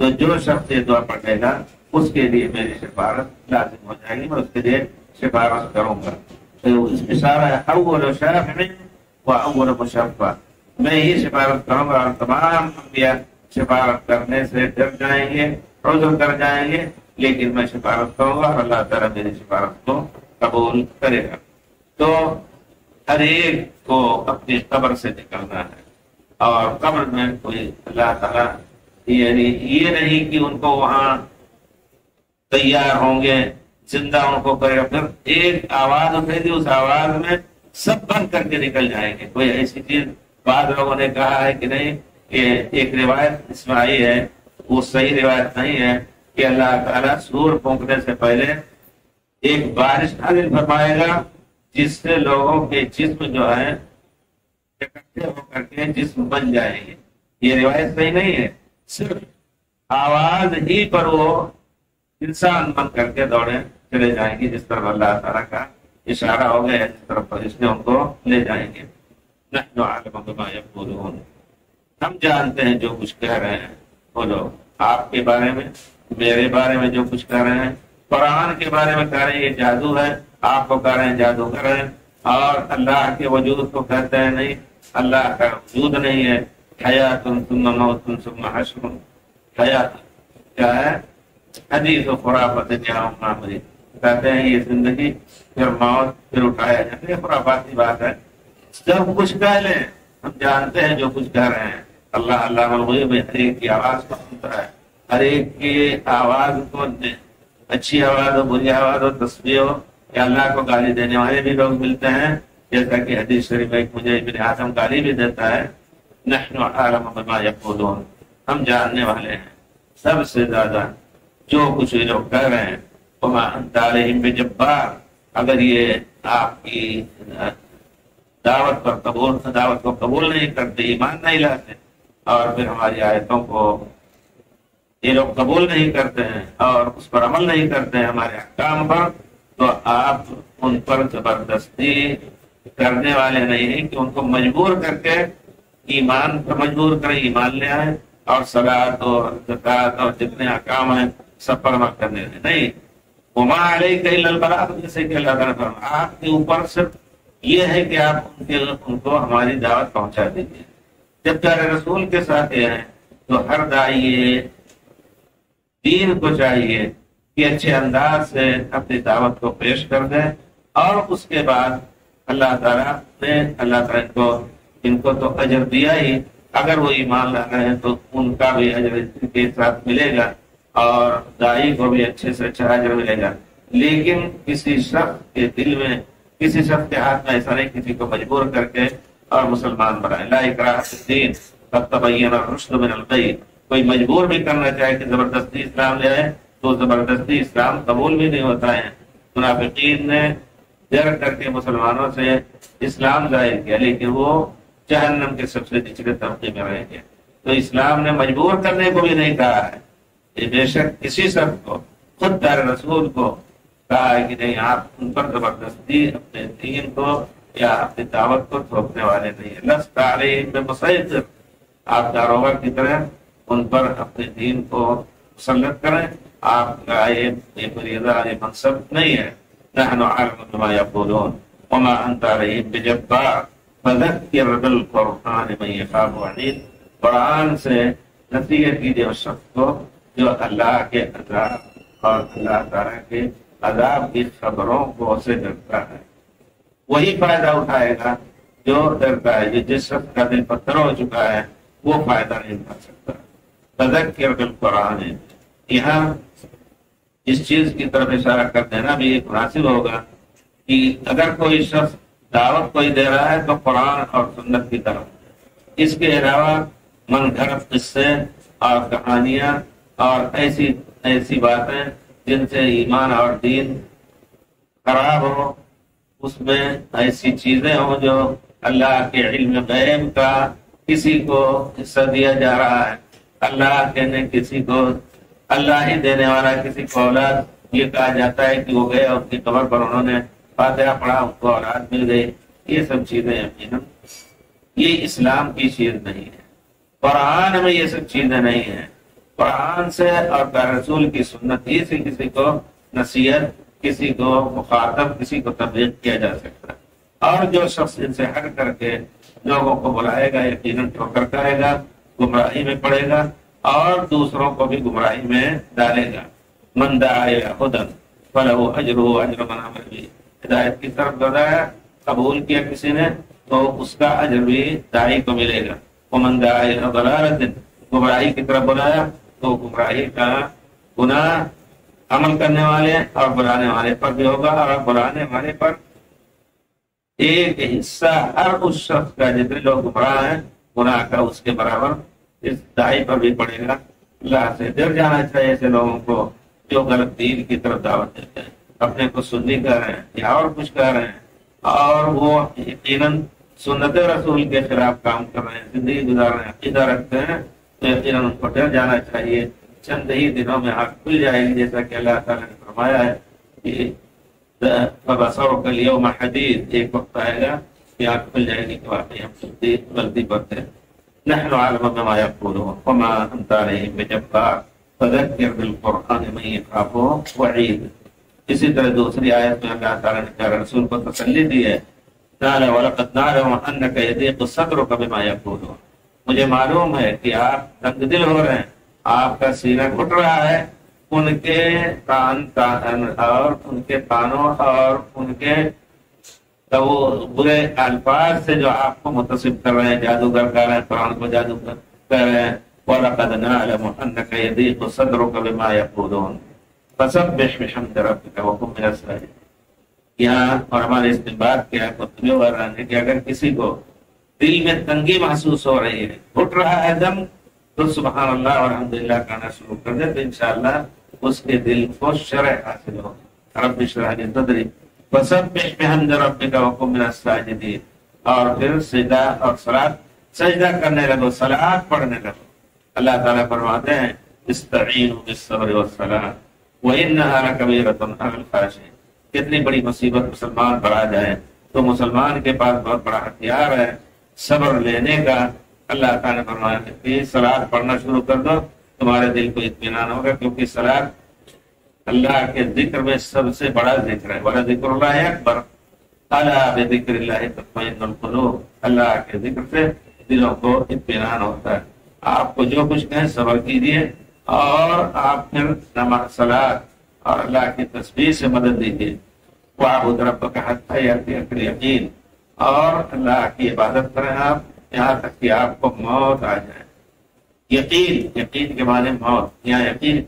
تو جو شخص یہ دعا پڑھے گا اس کے لیے میری سفارت لازم ہو جائے گی، میں اس کے لیے سفارت کروں گا۔ تو اس اشارہ ہے اول شافع و اول مشفع، میں ہی سفارت کروں گا اور تمام انبیاء سفارت کرنے سے ڈر جائیں گے، عذر کر جائیں گے، لیکن میں سفارت کروں گا اور اللہ تعالیٰ میری سفارت کو قبول کرے گا۔ تو ہر ایک کو اپنی قبر سے نکلنا ہے، اور قبر میں کوئی اللہ تعالیٰ یعنی یہ نہیں کہ ان کو وہاں تیار ہوں گے، زندہ ان کو کرے گا، پھر ایک آواز اٹھے گی، اس آواز میں سب بند کر کے نکل جائیں گے۔ کوئی ایسی چیز بعض لوگوں نے کہا ہے کہ نہیں، کہ ایک روایت اس میں آئی ہے، وہ صحیح روایت نہیں ہے، کہ اللہ تعالیٰ سور پھونکنے سے پہلے ایک بارش نازل فرمائے گا جس سے لوگوں کے جسم جو ہے اکٹھے ہو کر کے جسم بن جائیں گے۔ یہ روایت صحیح نہیں ہے، صرف آواز ہی پر وہ انسان بن کر کے دوڑے چلے جائیں گے، جس طرف اللہ تعالیٰ کا اشارہ ہو گیا، جس طرف فرشتے ان کو لے جائیں گے۔ نحن اعلم بما یقولون، ہم جانتے ہیں جو کچھ کہہ رہے ہیں وہ لوگ آپ کے بارے میں، میرے بارے میں جو کچھ کہہ رہے ہیں، قرآن کے بارے میں کہہ رہے ہیں یہ جادو ہے، آپ کو کہہ رہے ہیں جادوگر ہیں، اور اللہ کے وجود کو کہتے ہیں نہیں، اللہ کا وجود نہیں ہے۔ حیات ثم موت ثم حشر، حیات کیا ہے؟ حدیث و خرافت معمولی، کہتے ہیں یہ زندگی پھر موت پھر اٹھایا جاتا ہے، خرافاتی بات ہے۔ جب کچھ کہہ لیں، ہم جانتے ہیں جو کچھ کہہ رہے ہیں، اللہ اللہ الغیب ہر ایک کی آواز کو سنتا ہے، ہر ایک کی آواز کو، اچھی آواز ہو بری آواز ہو تسبیح ہو، یا اللہ کو گالی دینے والے بھی لوگ ملتے ہیں، جیسا کہ حدیث شریف میں مجھے ابن آدم گالی بھی دیتا ہے۔ نحن اعلم بما یقولون، ہم جاننے والے ہیں سب سے زیادہ جو کچھ یہ لوگ کہہ رہے ہیں۔ وما انت علیہم بجبار، اگر یہ آپ کی دعوت کو قبول نہیں کرتے، ایمان نہیں لاتے، اور پھر ہماری آیتوں کو یہ لوگ قبول نہیں کرتے ہیں اور اس پر عمل نہیں کرتے ہیں ہمارے احکام پر، تو آپ ان پر زبردستی کرنے والے نہیں ہیں کہ ان کو مجبور کر کے ایمان پر مجبور کریں، ایمان لے آئیں، اور صلاۃ اور زکوٰۃ اور جتنے احکام ہیں سب پر عمل کرنے دیں۔ نہیں، وما علیک الا البلاغ، جیسے کہ اللہ تعالیٰ فرمایا آپ کے اوپر صرف یہ ہے کہ آپ ان کو ہماری دعوت پہنچا دیجیے۔ جب پیارے رسول کے ساتھ یہ ہے تو ہر داعی دین کو چاہیے کہ اچھے انداز سے اپنی دعوت کو پیش کر دیں، اور اس کے بعد اللہ تعالیٰ نے ان کو تو اجر دیا ہی، اگر وہ ایمان لا رہے ہیں تو ان کا بھی اجر کے ساتھ ملے گا، اور داعی کو بھی اچھے سے اچھا اجر ملے گا۔ لیکن کسی شخص کے دل میں، کسی شخص کے ہاتھ میں ایسا نہیں کسی کو مجبور کر کے اور مسلمان بنائے۔ لا اکراہ فی الدین قد تبین الرشد من الغی، کوئی مجبور بھی کرنا چاہے کہ زبردستی اسلام لے آئے تو زبردستی اسلام قبول بھی نہیں ہوتا ہے۔ منافقین نے ڈر کر کے مسلمانوں سے اسلام ظاہر کیا، لیکن وہ جہنم کے سب سے نچلے طبقے میں رہیں گے۔ تو اسلام نے مجبور کرنے کو بھی نہیں کہا ہے، یہ بے شک کسی شخص کو، خود پیارے رسول کو کہا ہے کہ نہیں، آپ ان پر زبردستی اپنے دین کو یا اپنی دعوت کو تھوپنے والے نہیں ہیں۔ لست علیہم بمسیطر، آپ داروغہ کی طرح ان پر اپنے دین کو مسلط کریں، آپ کا یہ فریضہ، یہ منصب نہیں ہے۔ نحن اعلم بما یقولون وما انت علیہم بجبار فذکر بالقرآن من یخاف وعید، قرآن سے نصیحت کیجیے اس شخص کو جو اللہ کے عذاب اور اللہ تعالیٰ کے عذاب کی خبروں کو سے ڈرتا ہے۔ وہی فائدہ اٹھائے گا جو ڈرتا ہے، جس شخص کا دل پتھر ہو چکا ہے وہ فائدہ نہیں اٹھا سکتا۔ تذکر بالقرآن، یہاں اس چیز کی طرف اشارہ کر دینا بھی ایک مناسب ہوگا کہ اگر کوئی شخص دعوت کوئی دے رہا ہے تو قرآن اور سنت کی طرف، اس کے علاوہ من گھڑت قصے اور کہانیاں اور ایسی باتیں جن سے ایمان اور دین خراب ہو، اس میں ایسی چیزیں ہوں جو اللہ کے علم غیب کا کسی کو حصہ دیا جا رہا ہے، اللہ کہنے کسی کو، اللہ ہی دینے والا کسی کو اولاد، یہ کہا جاتا ہے کہ وہ گئے اور ان کی قبر پر انہوں نے فاتحہ پڑھا، ان کو اولاد مل گئی، یہ سب چیزیں یقیناً یہ اسلام کی چیز نہیں ہے، قرآن میں یہ سب چیزیں نہیں ہیں۔ قرآن سے اور رسول کی سنت ہی سے کسی کو نصیحت، کسی کو مخاطب، کسی کو تبلیغ کیا جا سکتا ہے۔ اور جو شخص ان سے ہٹ کر کے لوگوں کو بلائے گا یقیناً ٹھوکر کرے گا، گمراہی میں پڑے گا اور دوسروں کو بھی گمراہی میں ڈالے گا۔ من دعا الی ھدی فلہ اجرہ اجر من عمل بہ، ہدایت کی طرف بلایا، قبول کیا کسی نے تو اس کا اجر بھی داعی کو ملے گا۔ ومن دعا الی ضلالۃ، گمراہی کی طرف بلایا تو گمراہی کا گناہ عمل کرنے والے اور بلانے والے پر بھی ہوگا، اور بلانے والے پر ایک حصہ ہر اس شخص کا جتنے لوگ گمراہ ہیں گناہ کا اس کے برابر اس داعی پر بھی پڑے گا۔ اللہ سے ڈر جانا چاہیے ایسے لوگوں کو جو غلط دین کی طرف دعوت دیتے ہیں، اپنے کو سنی کہہ رہے ہیں یا اور کچھ کہہ رہے ہیں، اور وہ یقیناً سنت رسول کے خلاف کام کر رہے ہیں، زندگی گزار رہے ہیں، عقیدہ رکھتے ہیں، تو یقیناً ان کو ڈر جانا چاہیے۔ چند ہی دنوں میں آنکھ کھل جائے گی، جیسا کہ اللہ تعالیٰ نے فرمایا ہے کہ فَبَصَرُكَ الْيَوْمَ حَدِيدٌ، ایک وقت آئے گا کہ آنکھ کھل جائے گی کہ واقعی ہم غلطی کرتے ہیں۔ نحن عالم بما يقولون وما انت عليهم بجبار فذكر بالقرآن من يخاف وعید۔ اسی طرح دوسری آیت میں اللہ تعالیٰ نے پیارے رسول کو تسلی دی ہے، وَلَقَدْ نَعْلَمُ أَنَّكَ يَضِيقُ صَدْرُكَ بِمَا يَقُولُونَ، مجھے معلوم ہے کہ آپ تنگ دل ہو رہے ہیں، آپ کا سینہ گھٹ رہا ہے ان کے کان اور ان کے کانوں اور ان کے وہ برے الفاظ سے جو آپ کو متصف کر رہے ہیں، جادوگر کہہ رہے ہیں، قرآن کو جادوگر کہہ رہے ہیں۔ وَلَقَدْ نَعْلَمُ أَنَّكَ يَضِيقُ صَدْرُكَ بِمَا يَقُولُونَ فَسَبِّحْ بِحَمْدِ رَبِّكَ وَكُن مِّنَ السَّاجِدِينَ۔ یہاں اور ہمارے استنباط کیا قرطبی وغیرہ نے کہ اگر کسی کو دل میں تنگی محسوس ہو رہی ہے، گھٹ رہا ہے دم، تو سبحان اللہ اور الحمدللہ کہنا شروع کر دے تو انشاءاللہ اس کے دل کو شرح حاصل ہو۔ رب اشرح لی صدری وسبح بحمد ربک وکن من الساجدین، اور پھر سجدہ اور صلاۃ، سجدہ کرنے لگو، صلاۃ پڑھنے لگو۔ اللہ تعالیٰ فرماتے ہیں استعینوا بالصبر والصلاۃ وانھا لکبیرۃ علی الخاشعین۔ کتنی بڑی مصیبت مسلمان پر آ جائے تو مسلمان کے پاس بہت بڑا ہتھیار ہے صبر لینے کا۔ اللہ تعالیٰ نے فرمایا کہ صلاۃ پڑھنا شروع کر دو، تمہارے دل کو اطمینان ہوگا، کیونکہ صلاۃ اللہ کے ذکر میں سب سے بڑا ذکر ہے۔ وَلَذِكْرُ اللَّهِ أَكْبَرُ أَلَا بِذِكْرِ اللَّهِ تَطْمَئِنُّ الْقُلُوبُ، اللہ کے ذکر سے دلوں کو اطمینان ہوتا ہے۔ آپ کو جو کچھ کہیں صبر کیجیے، اور آپ پھر نماز، صلاۃ اور اللہ کی تسبیح سے مدد دیجیے۔ وَاعْبُدْ رَبَّكَ حَتَّىٰ يَأْتِيَكَ الْيَقِينُ، اور اللہ کی عبادت کریں آپ یہاں تک کہ آپ کو موت آ جائے۔ یقین، یقین کے معنی موت، یہاں یقین،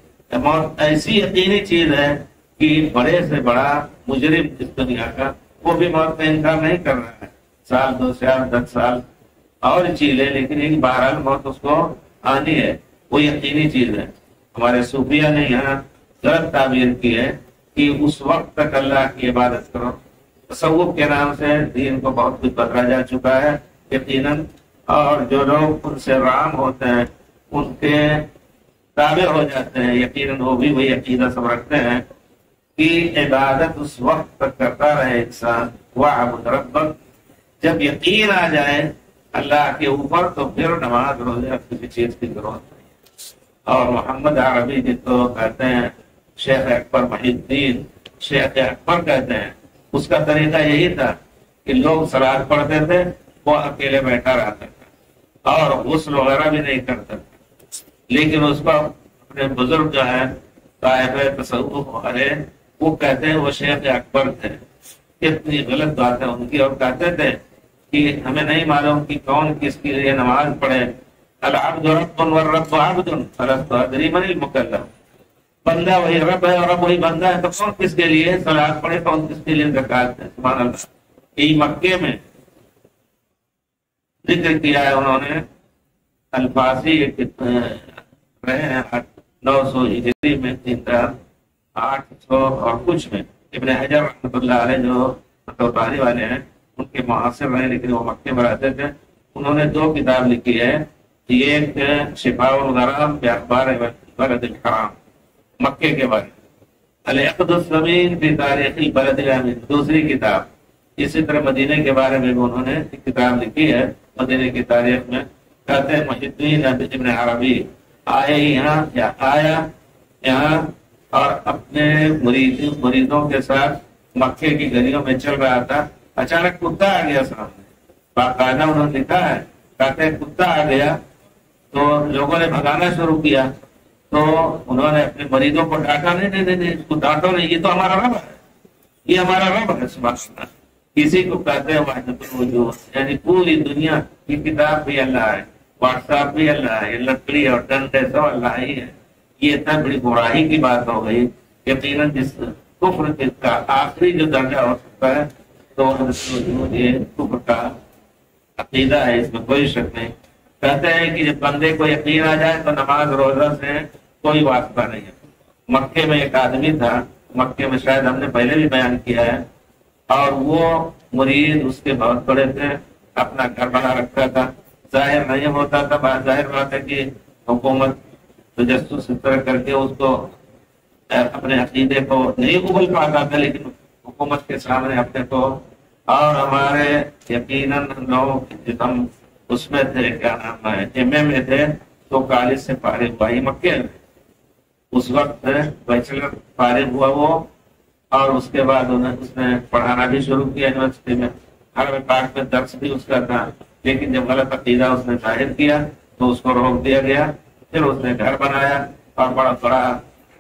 موت ایسی یقینی چیز ہے کہ بڑے سے بڑا مجرم اس دنیا کا وہ بھی موت کا انکار نہیں کر رہا ہے، 1 2 سال 10 سال اور چیز ہے، لیکن ایک بہرحال موت اس کو آنی ہے، وہ یقینی چیز ہے۔ ہمارے صوفیہ نے یہاں غلط تعبیر کی ہے کہ اس وقت تک اللہ کی عبادت کرو۔ تصوف کے نام سے دین کو بہت کچھ بدلا جا چکا ہے یقیناً، اور جو لوگ ان سے رام ہوتے ہیں ان کے تابع ہو جاتے ہیں، یقیناً وہ بھی وہی عقیدہ سب رکھتے ہیں کہ عبادت اس وقت تک کرتا رہے انسان۔ وَاعْبُدْ رَبَّكَ، جب یقین آ جائے اللہ کے اوپر تو پھر نماز روزہ کسی چیز کی ضرورت نہیں۔ اور محمد عربی جس کو کہتے ہیں شیخ اکبر محی الدین، شیخ اکبر کہتے ہیں، اس کا طریقہ یہی تھا کہ لوگ صلاۃ پڑھتے تھے، وہ اکیلے بیٹھا رہتا تھا اور غسل وغیرہ بھی نہیں کرتا تھا، لیکن اس کو اپنے بزرگ جو ہے صاحب تصوف والے وہ کہتے ہیں وہ شیخ اکبر تھے۔ کتنی غلط بات ہے ان کی، اور کہتے تھے کہ ہمیں نہیں معلوم کہ کون کس کے لیے نماز پڑھے۔ العبد رب والرب عبد فلست ادری من المکلف، بندہ وہی رب ہے اور رب وہی بندہ ہے، تو کون کس کے لیے صلاۃ پڑھے، کون کس کے لیے زکات ہے۔ سبحان اللہ۔ یہ مکے میں ذکر کیا ہے انہوں نے، الفاظی رہے ہیں 900 ہجری میں، 800 اور کچھ میں۔ ابن حجر رحمۃ اللہ علیہ جو فتح والے ہیں ان کے معاصر رہے، لیکن وہ مکے میں رہتے تھے۔ انہوں نے 2 کتاب لکھی ہے، ایک شفاء الغرام باخبار بلد الحرام، مکے کے بارے میں، العقد الثمین فی تاریخ البلد الامین، دوسری کتاب۔ اسی طرح مدینے کے بارے میں بھی انہوں نے ایک کتاب لکھی ہے، مدینے کی تاریخ میں۔ کہتے ہیں محی الدین ابن عربی آئے یہاں اور اپنے مریدوں کے ساتھ مکے کی گلیوں میں چل رہا تھا، اچانک کتا آ گیا سامنے، باقاعدہ انہوں نے لکھا ہے، کہتے ہیں کتا آ گیا تو لوگوں نے بھگانا شروع کیا، تو انہوں نے اپنے مریدوں کو ڈانٹا، نہیں اس کو ڈانٹو نہیں، یہ تو ہمارا رب ہے، یہ ہمارا رب ہے سبحان اللہ۔ کسی کو کہتے ہیں وحدت الوجود، یعنی پوری دنیا کی کتاب بھی اللہ ہے، واٹس ایپ بھی اللہ ہے، لکڑی اور ڈنڈے سب اللہ ہی ہے۔ یہ اتنا بڑی گمراہی کی بات ہو گئی، یقیناً جس کفر کا آخری جو درجہ ہو سکتا ہے تو یہ کفر کا عقیدہ ہے، اس میں کوئی شک نہیں۔ کہتے ہیں کہ جب بندے کو یقین آ جائے تو نماز روزہ سے کوئی واسطہ نہیں ہے۔ مکے میں ایک آدمی تھا، مکے میں شاید ہم نے پہلے بھی بیان کیا ہے، اور وہ مرید اس کے بہت بڑے تھے، اپنا گھر بنا رکھا تھا، ظاہر نہیں ہوتا تھا، ظاہر بات ہے کہ حکومت تجسس اس طرح کر کے اس کو اپنے عقیدے کو نہیں قبول پاتا تھا، لیکن حکومت کے سامنے اپنے کو، اور ہمارے یقیناً لوگ ہم اس میں تھے، کیا نام ہے، ایم اے میں تھے، تو کالج سے فارغ ہوا ہی مکے میں، اس وقت بیچلر فارغ ہوا وہ، اور اس کے بعد اس نے پڑھانا بھی شروع کیا یونیورسٹی میں، حرم پاک میں درس بھی اس کا تھا، لیکن جب غلط عقیدہ اس نے ظاہر کیا تو اس کو روک دیا گیا۔ پھر اس نے گھر بنایا اور بڑا بڑا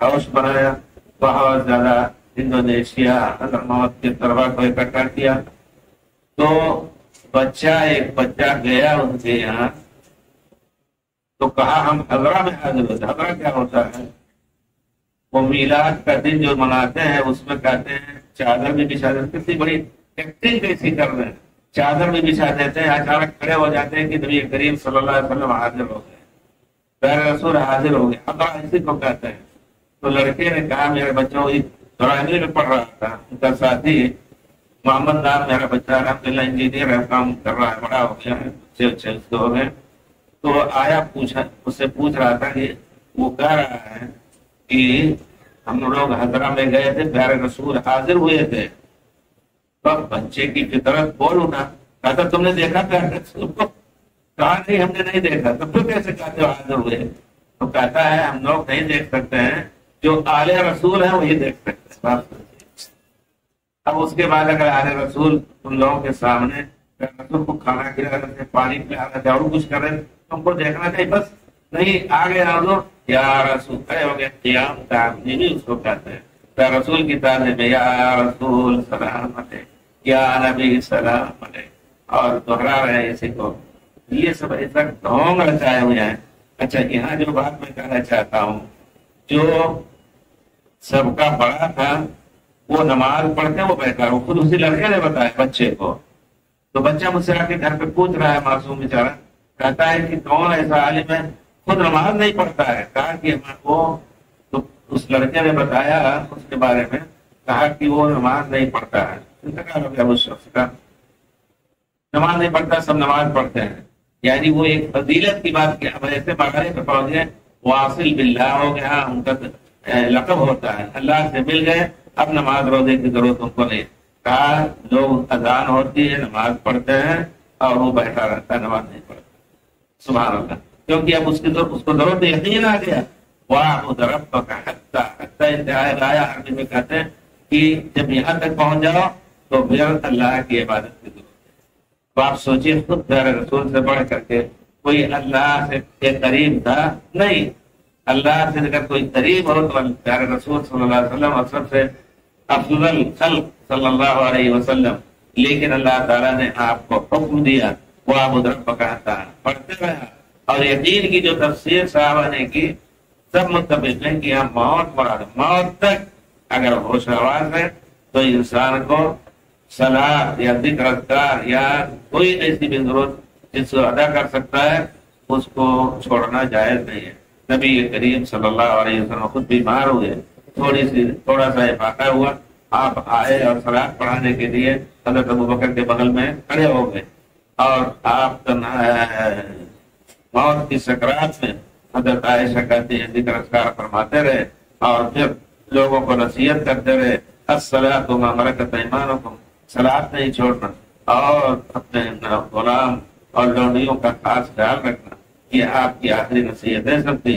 ہاؤس بنایا، بہت زیادہ انڈونیشیا حضرموت کے طلبا کو اکٹھا کیا، تو ایک بچہ گیا ان کے یہاں، تو کہا ہم حضرہ میں حاضر ہوتے۔ حضرہ کیا ہوتا ہے؟ وہ میلاد کا دن جو مناتے ہیں اس میں کہتے ہیں چادر بھی بچھا دیتے، کتنی بڑی ایکٹنگ کیسی کر رہے ہیں، چادر بھی بچھا دیتے ہیں، اچانک کھڑے ہو جاتے ہیں کہ نبی کریم صلی اللہ علیہ وسلم حاضر ہو گئے، پیارے رسول حاضر ہو گئے، حضرہ اسی کو کہتے ہیں۔ تو لڑکے نے کہا میرے بچوں پرائمری میں پڑھ رہا تھا، ان کا ساتھی محمد نام میرا بچہ الحمدللہ انجینئر ہے، کام کر رہا ہے، بڑا ہو گیا ہے، اچھے اس کو ہو گئے، تو آیا اس سے پوچھ رہا تھا کہ وہ کہہ رہا ہے کہ ہم لوگ حضرہ میں گئے تھے، پیارے رسول حاضر ہوئے تھے، تب بچے کی فطرت بول اٹھا، کہا تم نے دیکھا پیارے رسول کو؟ کہا نہیں ہم نے نہیں دیکھا۔ تو پھر کیسے کہتے ہو حاضر ہوئے؟ تو کہتا ہے ہم لوگ نہیں دیکھ سکتے ہیں، جو آل رسول ہیں وہی دیکھ سکتے ہیں۔ اب اس کے بعد اگر آل رسول ان لوگوں کے سامنے رسول کو کھانا کھلا رہے تھے، پانی پلا رہے تھے اور کچھ کر رہے تھے، تم کو دیکھنا چاہیے، بس نہیں آگے حضور یا رسول کھڑے ہو گئے، قیام تعظیم اس کو کہتے ہیں، یا رسول کی تعظیم میں یا رسول سلام علیک، یا نبی سلام علیک، اور دہرا رہے ہیں اسی کو۔ یہ سب ایسا ڈھونگ رچائے ہوئے ہیں۔ اچھا یہاں جو بات میں کہنا چاہتا ہوں، جو سب کا بڑا تھا وہ نماز پڑھتے وہ بیٹھا، وہ خود اسی لڑکے نے بتایا بچے کو، تو بچہ مجھ سے آ کے گھر پہ پوچھ رہا ہے، معصوم بیچارہ کہتا ہے کہ کون ایسا عالم ہے خود نماز نہیں پڑھتا ہے؟ کہا کہ وہ، تو اس لڑکے نے بتایا اس کے بارے میں، کہا کہ وہ نماز نہیں پڑھتا ہے۔ انتقال ہو گیا اس شخص کا، نماز نہیں پڑھتا، سب نماز پڑھتے ہیں، یعنی وہ ایک فضیلت کی بات کیا، اب ایسے مرحلے پہ پہنچ گئے، واصل باللہ ہو گیا، ان کا لقب ہوتا ہے، اللہ سے مل گئے، اب نماز روزے کی ضرورت ان کو نہیں۔ کہا لوگ اذان ہوتی ہے نماز پڑھتے ہیں اور وہ بیٹھا رہتا ہے، نماز نہیں پڑھتا، سبحان اللہ، کیونکہ اب اس کو ضرورت یقین آ گیا۔ وَاعْبُدْ رَبَّكَ حَتَّىٰ انتہائی آیا عربی میں کہتے ہیں کہ جب یہاں تک پہنچ جاؤ تو پھر اللہ کی عبادت کی ضرورت ہے۔ تو آپ سوچیے خود پیارے رسول سے بڑھ کر کے کوئی اللہ سے قریب تھا نہیں، اللہ سے اگر کوئی قریب ہو تو پیارے رسول صلی اللہ علیہ وسلم اور سب سے افضل خلق صلی اللہ علیہ وسلم، لیکن اللہ تعالیٰ نے آپ کو حکم دیا وَاعْبُدْ رَبَّكَ حَتَّىٰ، پڑھتے رہا۔ اور یقین کی جو تفسیر صحابہ نے کی سب متفق ہیں کہ ہم موت تک اگر ہوش آواز ہے تو انسان کو صلاۃ یا ذکر اذکار یا کوئی ایسی بھی ضرورت جس کو ادا کر سکتا ہے اس کو چھوڑنا جائز نہیں ہے۔ نبی کریم صلی اللہ علیہ وسلم خود بیمار ہوئے، تھوڑا سا افاقہ ہوا، آپ آئے اور صلاۃ پڑھانے کے لیے حضرت ابوبکر کے بغل میں کھڑے ہو گئے، اور آپ موت کی سکرات میں حضرت عائشہ کہتے ہیں ذکر اذکار فرماتے رہے، اور پھر لوگوں کو نصیحت کرتے رہے، الصلاۃ ما ملکت ایمانکم، صلاۃ نہیں چھوڑنا، اور اپنے غلام اور لونڈیوں کا خاص خیال رکھنا، یہ آپ کی آخری نصیحتیں سب تھی۔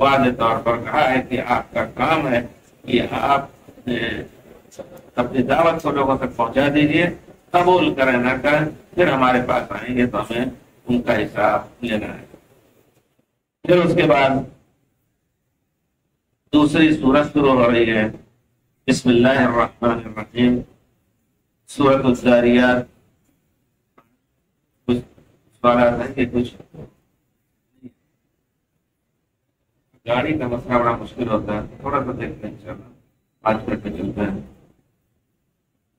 واضح طور پر کہا ہے کہ آپ کا کام ہے کہ آپ اپنی دعوت کو لوگوں تک پہنچا دیجیے، قبول کریں نہ کریں، پھر ہمارے پاس آئیں گے تو ہمیں ان کا حساب لینا ہے۔ پھر اس کے بعد دوسری سورت شروع ہو رہی ہے، بسم اللہ الرحمن الرحیم، سورۃ الذاریات۔ کچھ سوالات ہیں کہ کچھ گاڑی کا مسئلہ بڑا مشکل ہوتا ہے، تھوڑا سا دیکھتے ہیں انشاءاللہ، آج کر کے چلتے ہیں۔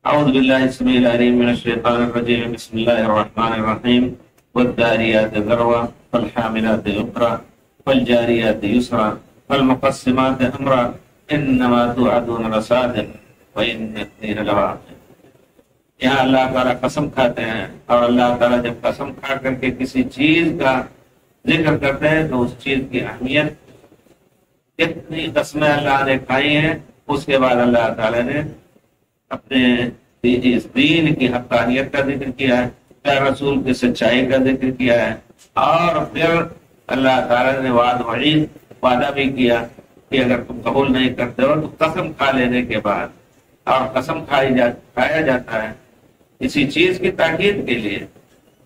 اعوذ باللہ السمیع العلیم من الشیطان الرجیم، بسم اللہ الرحمن الرحیم، والذاریات ذروا فالحاملات وقرا فالجاریات یسرا فالمقسمات امرا انما توعدون لصادق وان الدین لواقع۔ یہاں اللہ تعالیٰ قسم کھاتے ہیں، اور اللہ تعالیٰ جب قسم کھا کر کے کسی چیز کا ذکر کرتے ہیں تو اس چیز کی اہمیت، کتنی قسمیں اللہ نے کھائی ہیں، اس کے بعد اللہ تعالیٰ نے اپنے اس دین کی حقانیت کا ذکر کیا ہے، پھر رسول کی سچائی کا ذکر کیا ہے، اور پھر اللہ تعالیٰ نے وعدہ بھی کیا کہ اگر تم قبول نہیں کرتے ہو تو قسم کھا لینے کے بعد، اور قسم کھایا جاتا ہے کسی چیز کی تاکید کے لیے۔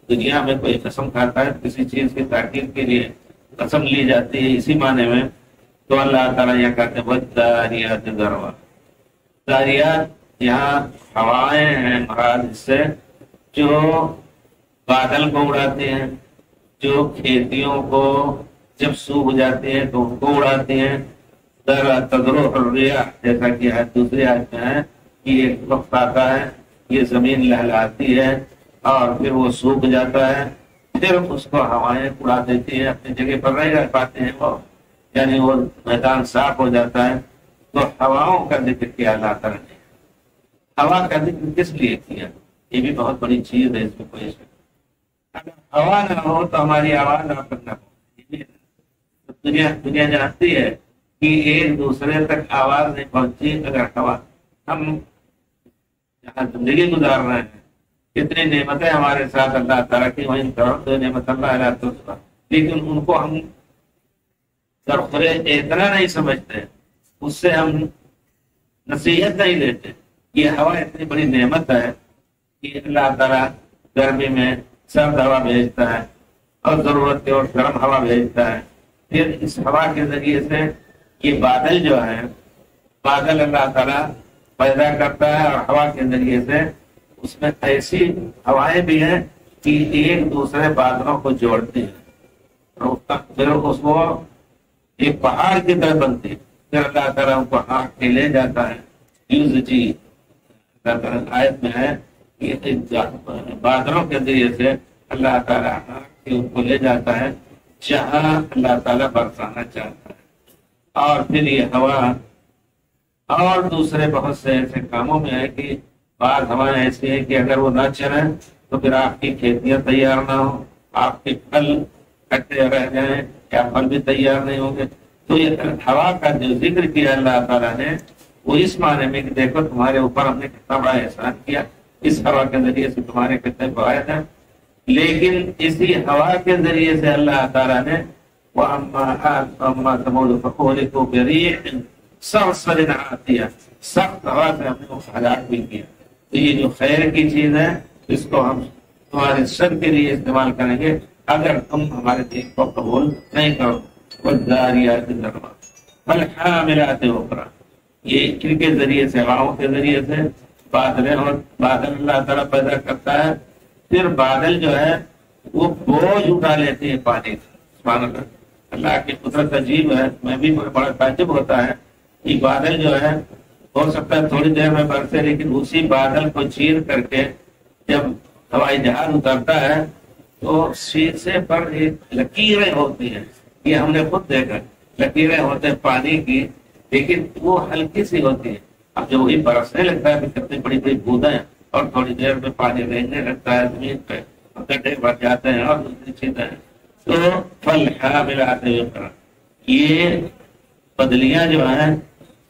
دنیا میں کوئی قسم کھاتا ہے کسی چیز کی تاکید کے لیے قسم لی جاتی ہے، اسی معنی میں تو اللہ تعالیٰ یہ کہتے ہیں والذاریات ذروا۔ ذاریات یہاں ہوائیں ہیں مراد، اس سے جو بادل کو اڑاتے ہیں، جو کھیتیوں کو جب سوکھ جاتی ہیں تو ان کو اڑاتی ہیں۔ تذروح الریاح، جیسا کہ دوسری آیت میں ہے کہ ایک وقت آتا ہے یہ زمین لہلاتی ہے اور پھر وہ سوکھ جاتا ہے، پھر اس کو ہوائیں اڑا دیتی ہیں، اپنی جگہ پر نہیں رہ پاتے ہیں وہ، یعنی وہ میدان صاف ہو جاتا ہے۔ تو ہواؤں کا ذکر کیا اللہ تعالیٰ نے۔ ہوا کا ذکر کس لیے کیا؟ یہ بھی بہت بڑی چیز ہے، اس میں کوئی شک۔ اگر ہوا نہ ہو تو ہماری آواز آپ تک نہ پہنچے۔ دنیا جانتی ہے کہ ایک دوسرے تک آواز نہیں پہنچی اگر ہوا، ہم جہاں زندگی گزار رہے ہیں، کتنی نعمتیں ہمارے ساتھ اللہ تعالیٰ کی، وہیں تو نعمت اللہ علیہ تو، لیکن ان کو ہم درخورے اتنا نہیں سمجھتے، اس سے ہم نصیحت نہیں لیتے۔ یہ ہوا اتنی بڑی نعمت ہے کہ اللہ تعالیٰ گرمی میں سرد ہوا بھیجتا ہے اور ضرورت کے وقت گرم ہوا بھیجتا ہے۔ پھر اس ہوا کے ذریعے سے یہ بادل جو ہے، بادل اللہ تعالیٰ پیدا کرتا ہے، اور ہوا کے ذریعے سے اس میں ایسی ہوائیں بھی ہیں کہ ایک دوسرے بادلوں کو جوڑتی ہیں، پھر اس کو ایک پہاڑ کی طرح بنتی ہے، پھر اللہ تعالیٰ ان کو ہانک کے لے جاتا ہے۔ آیت میں ہے کہ بادلوں کے ذریعے سے اللہ تعالیٰ ہانک کے ان کو لے جاتا ہے جہاں اللہ تعالیٰ برسانا چاہتا ہے۔ اور پھر یہ ہوا اور دوسرے بہت سے ایسے کاموں میں ہے کہ بعض ہوائیں ایسی ہیں کہ اگر وہ نہ چلیں تو پھر آپ کی کھیتیاں تیار نہ ہوں، آپ کے پھل کٹے رہ جائیں، یا پھل بھی تیار نہیں ہوں گے۔ تو یہ ہوا کا جو ذکر کیا اللہ تعالیٰ نے، وہ اس معنی میں کہ دیکھو تمہارے اوپر ہم نے کتنا بڑا احسان کیا، اس ہوا کے ذریعے سے تمہارے کتنے فوائد ہیں۔ لیکن اسی ہوا کے ذریعے سے اللہ تعالیٰ نے وَأَمَّا ثَمُودُ فَأُهْلِكُوا بِرِيحٍ صَرْصَرٍ عَاتِيَةٍ، سخت ہوا سے ہم نے ہلاک بھی کیا۔ تو یہ جو خیر کی چیز ہے اس کو ہم تمہارے سر کے لیے استعمال کریں گے اگر تم ہمارے دین کو قبول نہیں کرو۔ وَالذَّارِيَاتِ ذَرْوًا فَالْحَامِلَاتِ وِقْرًا، یہ ان کے ذریعے سے، ہواؤں کے ذریعے سے بادل اللہ تعالیٰ پیدا کرتا ہے، پھر بادل جو ہے وہ بوجھ اٹھا لیتے ہیں پانی سے۔ سبحان اللہ، اللہ کی قدرت عجیب ہے، میں بھی بڑا تعجب ہوتا ہے کہ بادل جو ہے ہو سکتا ہے تھوڑی دیر میں برسے، لیکن اسی بادل کو چیر کر کے جب ہوائی جہاز اترتا ہے تو شیشے پر ایک لکیریں ہوتی ہیں، یہ ہم نے خود دیکھا، لکیریں ہوتے ہیں پانی کی، لیکن وہ ہلکی سی ہوتی ہے۔ اب جب وہی برسنے لگتا ہے تو کتنی بڑی بڑی بوندیں، اور تھوڑی دیر میں پانی رہنے لگتا ہے زمین پہ، گڈھے بھر جاتے ہیں اور دوسری چیزیں۔ تو فالحاملات وقرا، یہ بدلیاں جو ہیں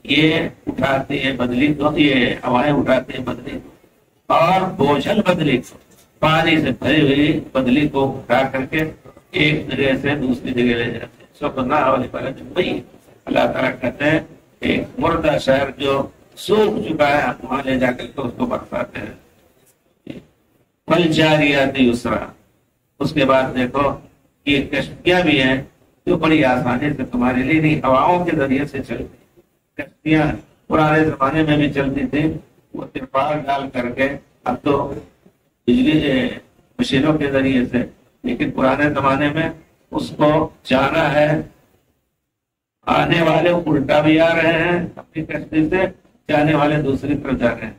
یہ اٹھاتی ہیں بدلی کو، یہ ہوائیں اٹھاتی ہیں بدلی کو، اور بوجھل بدلی کو، پانی سے بھری ہوئی بدلی کو اٹھا کر کے ایک جگہ سے دوسری جگہ لے جاتے ہیں۔ سکنا والبلد المیت، اللہ تعالیٰ کہتے ہیں ایک مردہ شہر جو سوکھ چکا ہے ہم وہاں لے جا کر کے اس کو برساتے ہیں۔ والجاریات یسرا، اس کے بعد دیکھو یہ کشتیاں بھی ہیں جو بڑی آسانی سے تمہارے لیے نہیں ہواؤں کے ذریعے سے چلتی۔ کشتیاں پرانے زمانے میں بھی چلتی تھی، وہ ترپال ڈال کر کے، اب تو بجلی مشینوں کے ذریعے سے، لیکن پرانے زمانے میں اس کو جانا ہے، آنے والے الٹا بھی آ رہے ہیں اپنی کشتی سے، جانے والے دوسری طرف جا رہے ہیں۔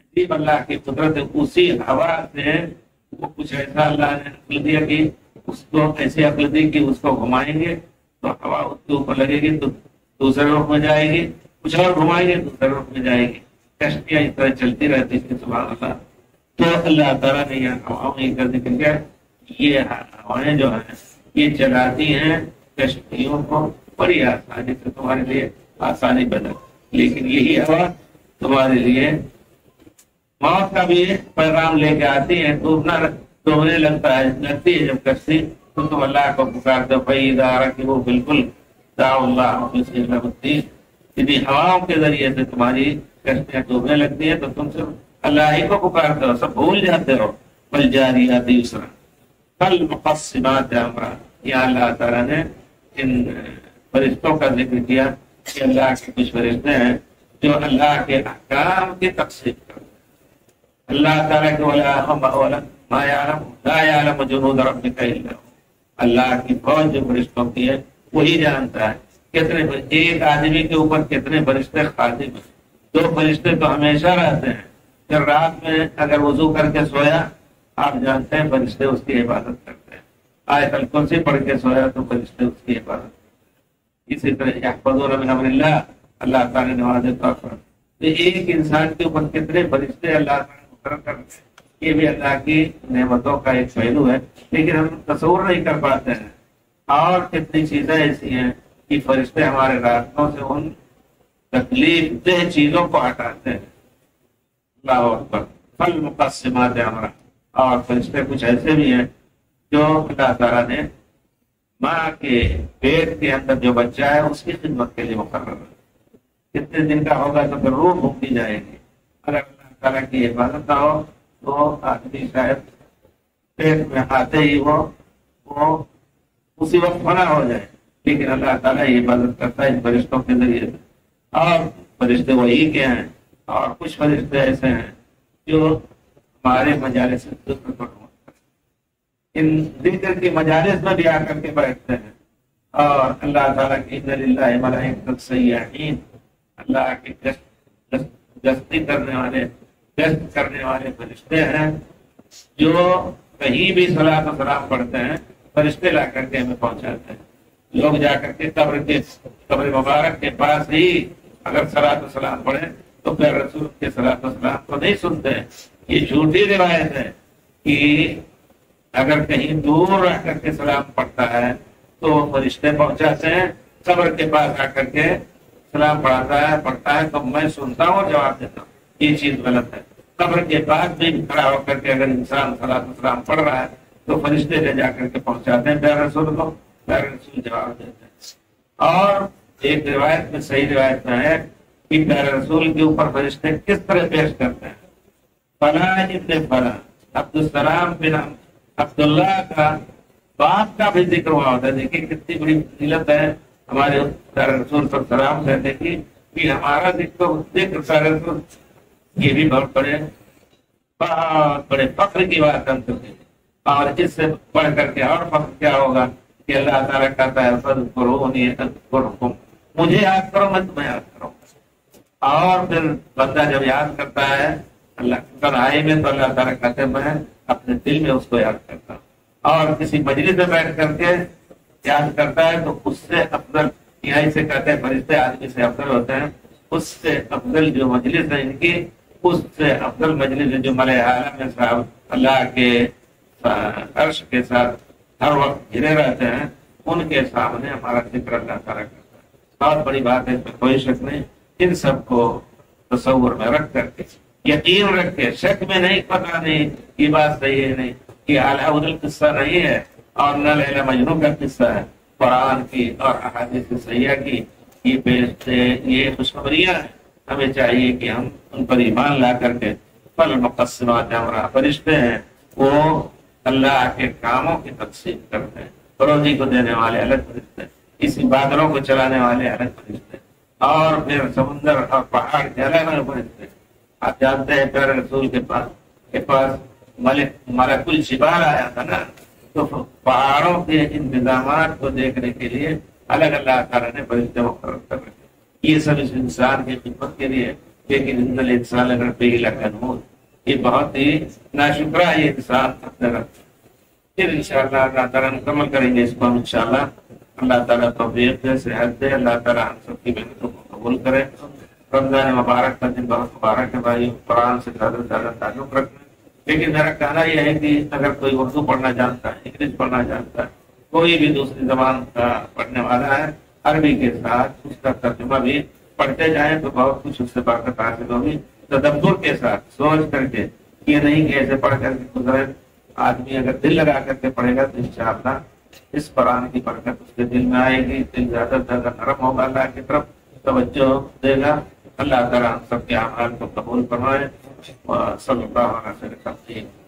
عجیب اللہ کی قدرت، اسی ہوا سے وہ کچھ ایسا اللہ نے عقل دیا کہ اس کو ایسی عقل دی کہ اس کو گھمائیں گے تو ہوا اس کے اوپر لگے گی تو دوسرے رخ میں جائے گی، کچھ اور گھمائیں گے دوسرے رخ میں جائے گی، کشتیاں اس طرح چلتی رہتی تھی سبحان اللہ۔ تو اللہ تعالیٰ نے یہ ہواؤں کا ذکر کیا، یہ ہوائیں جو ہیں یہ چلاتی ہیں کشتیوں کو بڑی آسانی سے، تمہارے لیے آسانی بدل، لیکن یہی ہوا تمہارے لیے موت کا بھی پیغام لے کے آتی ہے، ڈوبنے لگتی ہے جب کشتی تو تم اللہ کو پکارتے ہو، فَإِذَا رَكِبُوا بِالْفُلْكِ دَعَوُا اللَّهَ مُخْلِصِينَ لَهُ الدِّينَ۔ یعنی ہواؤں کے ذریعے سے تمہاری کشتیاں ڈوبنے لگتی ہیں تو تم صرف اللہ ہی کو پکارتے ہو، سب بھول جاتے ہو۔ وَالْجَارِيَاتِ يُسْرًا فَالْمُقَسِّمَاتِ أَمْرًا، یہ اللہ تعالیٰ نے ان فرشتوں کا ذکر کیا کہ اللہ کے کچھ فرشتے ہیں جو اللہ کے احکام کی تقسیم کرتے ہیں۔ اللہ تعالیٰ کے لا يعلم جنود ربك الا هو، اللہ کی فوج جو فرشتوں کی ہے وہی جانتا ہے کتنے، ایک آدمی کے اوپر کتنے فرشتے خادم ہیں۔ دو فرشتے تو ہمیشہ رہتے ہیں، جب رات میں اگر وضو کر کے سویا آپ جانتے ہیں فرشتے اس کی عبادت کرتے ہیں، آیت الکرسی پڑھ کے سویا تو فرشتے اس کی عبادت، اسی طرح یحفظون من امر اللہ، اللہ تعالیٰ نے واضح طور پر ایک انسان کے اوپر کتنے فرشتے اللہ تعالیٰ نے مقرر کرتے ہیں، یہ بھی اللہ کی نعمتوں کا ایک پہلو ہے، لیکن ہم تصور نہیں کر پاتے ہیں۔ اور کتنی چیزیں ایسی ہیں کہ فرشتے ہمارے راستوں سے ان تکلیف دہ چیزوں کو ہٹاتے ہیں۔ اللہ اکبر۔ فالمقسمات امرا، اور فرشتے کچھ ایسے بھی ہیں جو اللہ تعالیٰ نے ماں کے پیٹ کے اندر جو بچہ ہے اس کی خدمت کے لیے مقرر ہے، کتنے دن کا ہوگا تو پھر روح بھوکی جائے گی، اگر اللہ تعالیٰ کی حفاظت نہ ہو تو آدمی شاید پیٹ میں آتے ہی وہ اسی وقت فنا ہو جائے، لیکن اللہ تعالیٰ یہ حفاظت کرتا ہے ان فرشتوں کے ذریعے سے۔ اور فرشتے وہی کے ہیں، اور کچھ فرشتے ایسے ہیں جو ہمارے مجالس سے ان ذکر کی مجالس میں بھی آ کر کے بیٹھتے ہیں، اور اللہ تعالیٰ کی ان للہ ملائکۃ سیاحین، اللہ کی گشتی کرنے والے فرشتے ہیں جو کہیں بھی صلاۃ و سلام پڑھتے ہیں فرشتے لا کر کے ہمیں پہنچاتے ہیں۔ لوگ جا کر کے قبر مبارک کے پاس ہی اگر صلاۃ و سلام پڑھیں تو پھر رسول کے صلاۃ و سلام کو نہیں سنتے ہیں۔ یہ جھوٹی روایت ہے کہ اگر کہیں دور رہ کر کے سلام پڑھتا ہے تو فرشتے پہنچاتے ہیں، قبر کے پاس آ کر کے سلام پڑھتا ہے تو میں سنتا ہوں اور جواب دیتا ہوں، یہ چیز غلط ہے۔ قبر کے پاس بھی کھڑا ہو کر کے اگر انسان صلاۃ و سلام پڑھ رہا ہے تو فرشتے لے جا کر کے پہنچاتے ہیں پیارے رسول کو، پیارے رسول جواب دیتے ہیں۔ اور ایک روایت میں، صحیح روایت میں ہے کہ پیارے رسول کے اوپر فرشتے کس طرح پیش کرتے ہیں، فلاں ابن فلاں عبدالسلام بن عبداللہ کا باپ کا بھی ذکر ہوا ہوتا ہے۔ دیکھیے کتنی بڑی فضیلت ہے ہمارے پیارے رسول پر سلام کرنے کی، کہ ہمارا ذکر پیارے رسول، یہ بھی بہت بڑے فخر کی بات ہم کرتے ہیں۔ اور اس سے پڑھ کر کے اور فخر کیا ہوگا کہ اللہ تعالیٰ کہتا ہے فاذکرونی اذکرکم، مجھے یاد کرو میں تمہیں یاد کروں۔ اور پھر بندہ جب یاد کرتا ہے اللہ تنہائی میں تو اللہ تعالیٰ کہتے ہیں میں اپنے دل میں اس کو یاد کرتا ہوں، اور کسی مجلس میں بیٹھ کر کے یاد کرتا ہے تو اس سے افضل، یہیں سے کہتے ہیں فرشتے آدمی سے افضل ہوتے ہیں، اس سے افضل جو مجلس ہے ان کی، اس سے افضل مجلس ہے جو ملائے اعلیٰ میں صاحب اللہ کے عرش کے ساتھ ہر وقت گھرے رہتے ہیں، ان کے سامنے ہمارا ذکر اللہ تعالیٰ کرتا ہے۔ بہت بڑی بات ہے، اس میں کوئی شک نہیں۔ ان سب کو تصور میں رکھ کر کے، یقین رکھ کے، شک میں نہیں، پتہ نہیں یہ بات صحیح ہے نہیں، یہ الہا القصہ نہیں ہے اور نہ لیلا مجنون کا قصہ ہے، قرآن کی اور احادیث صحیحہ کی یہ خوشخبریاں ہیں. ہمیں چاہیے کہ ہم ان پر ایمان لا کر کے فالمقسمات امرا، فرشتے ہیں وہ اللہ کے کاموں کی تقسیم کرتے ہیں. روزی کو دینے والے الگ فرشتے، اسی بادلوں کو چلانے والے الگ فرشتے، اور پھر سمندر اور پہاڑ کے الگ الگ فرشتے. آپ جانتے ہیں پیارے رسول کے پاس ملک الجبال آیا تھا نا، تو پہاڑوں کے انتظامات کو دیکھنے کے لیے الگ اللہ تعالیٰ نے فرشتے مقرر کر رکھے. یہ سب اس انسان کی خدمت کے لیے. لیکن ان الانسان لربہ لکنود، یہ بہت ہی ناشکرہ ہے یہ انسان اپنے رب. پھر انشاءاللہ اللہ تعالیٰ مکمل کریں گے اس کو ہم انشاءاللہ. اللہ تعالیٰ توفیق دے، صحت دے، اللہ تعالیٰ ہم سب کی محنتوں کو قبول کرے. رمضان مبارک کا دن بہت مبارک ہے بھائی، قرآن سے زیادہ سے زیادہ تعلق رکھنا. لیکن میرا کہنا یہ ہے کہ اگر کوئی اردو پڑھنا جانتا ہے، انگلش پڑھنا جانتا ہے، کوئی بھی دوسری زبان کا پڑھنے والا ہے، عربی کے ساتھ اس کا ترجمہ بھی پڑھتے جائیں تو بہت کچھ اس سے برکت حاصل ہوگی. تدبر کے ساتھ سوچ کر کے، یہ نہیں کہ ایسے پڑھ کر کے گزرے. آدمی اگر دل لگا کر کے پڑھے گا تو انشاءاللہ اس قرآن کی برکت اس کے دل میں آئے گی. دل زیادہ سے زیادہ نرم ہوگا، اللہ کی طرف توجہ دے گا. اللہ تعالیٰ ہم سب کے اعمال کو قبول فرمائے. صلی اللہ علیہ وسلم.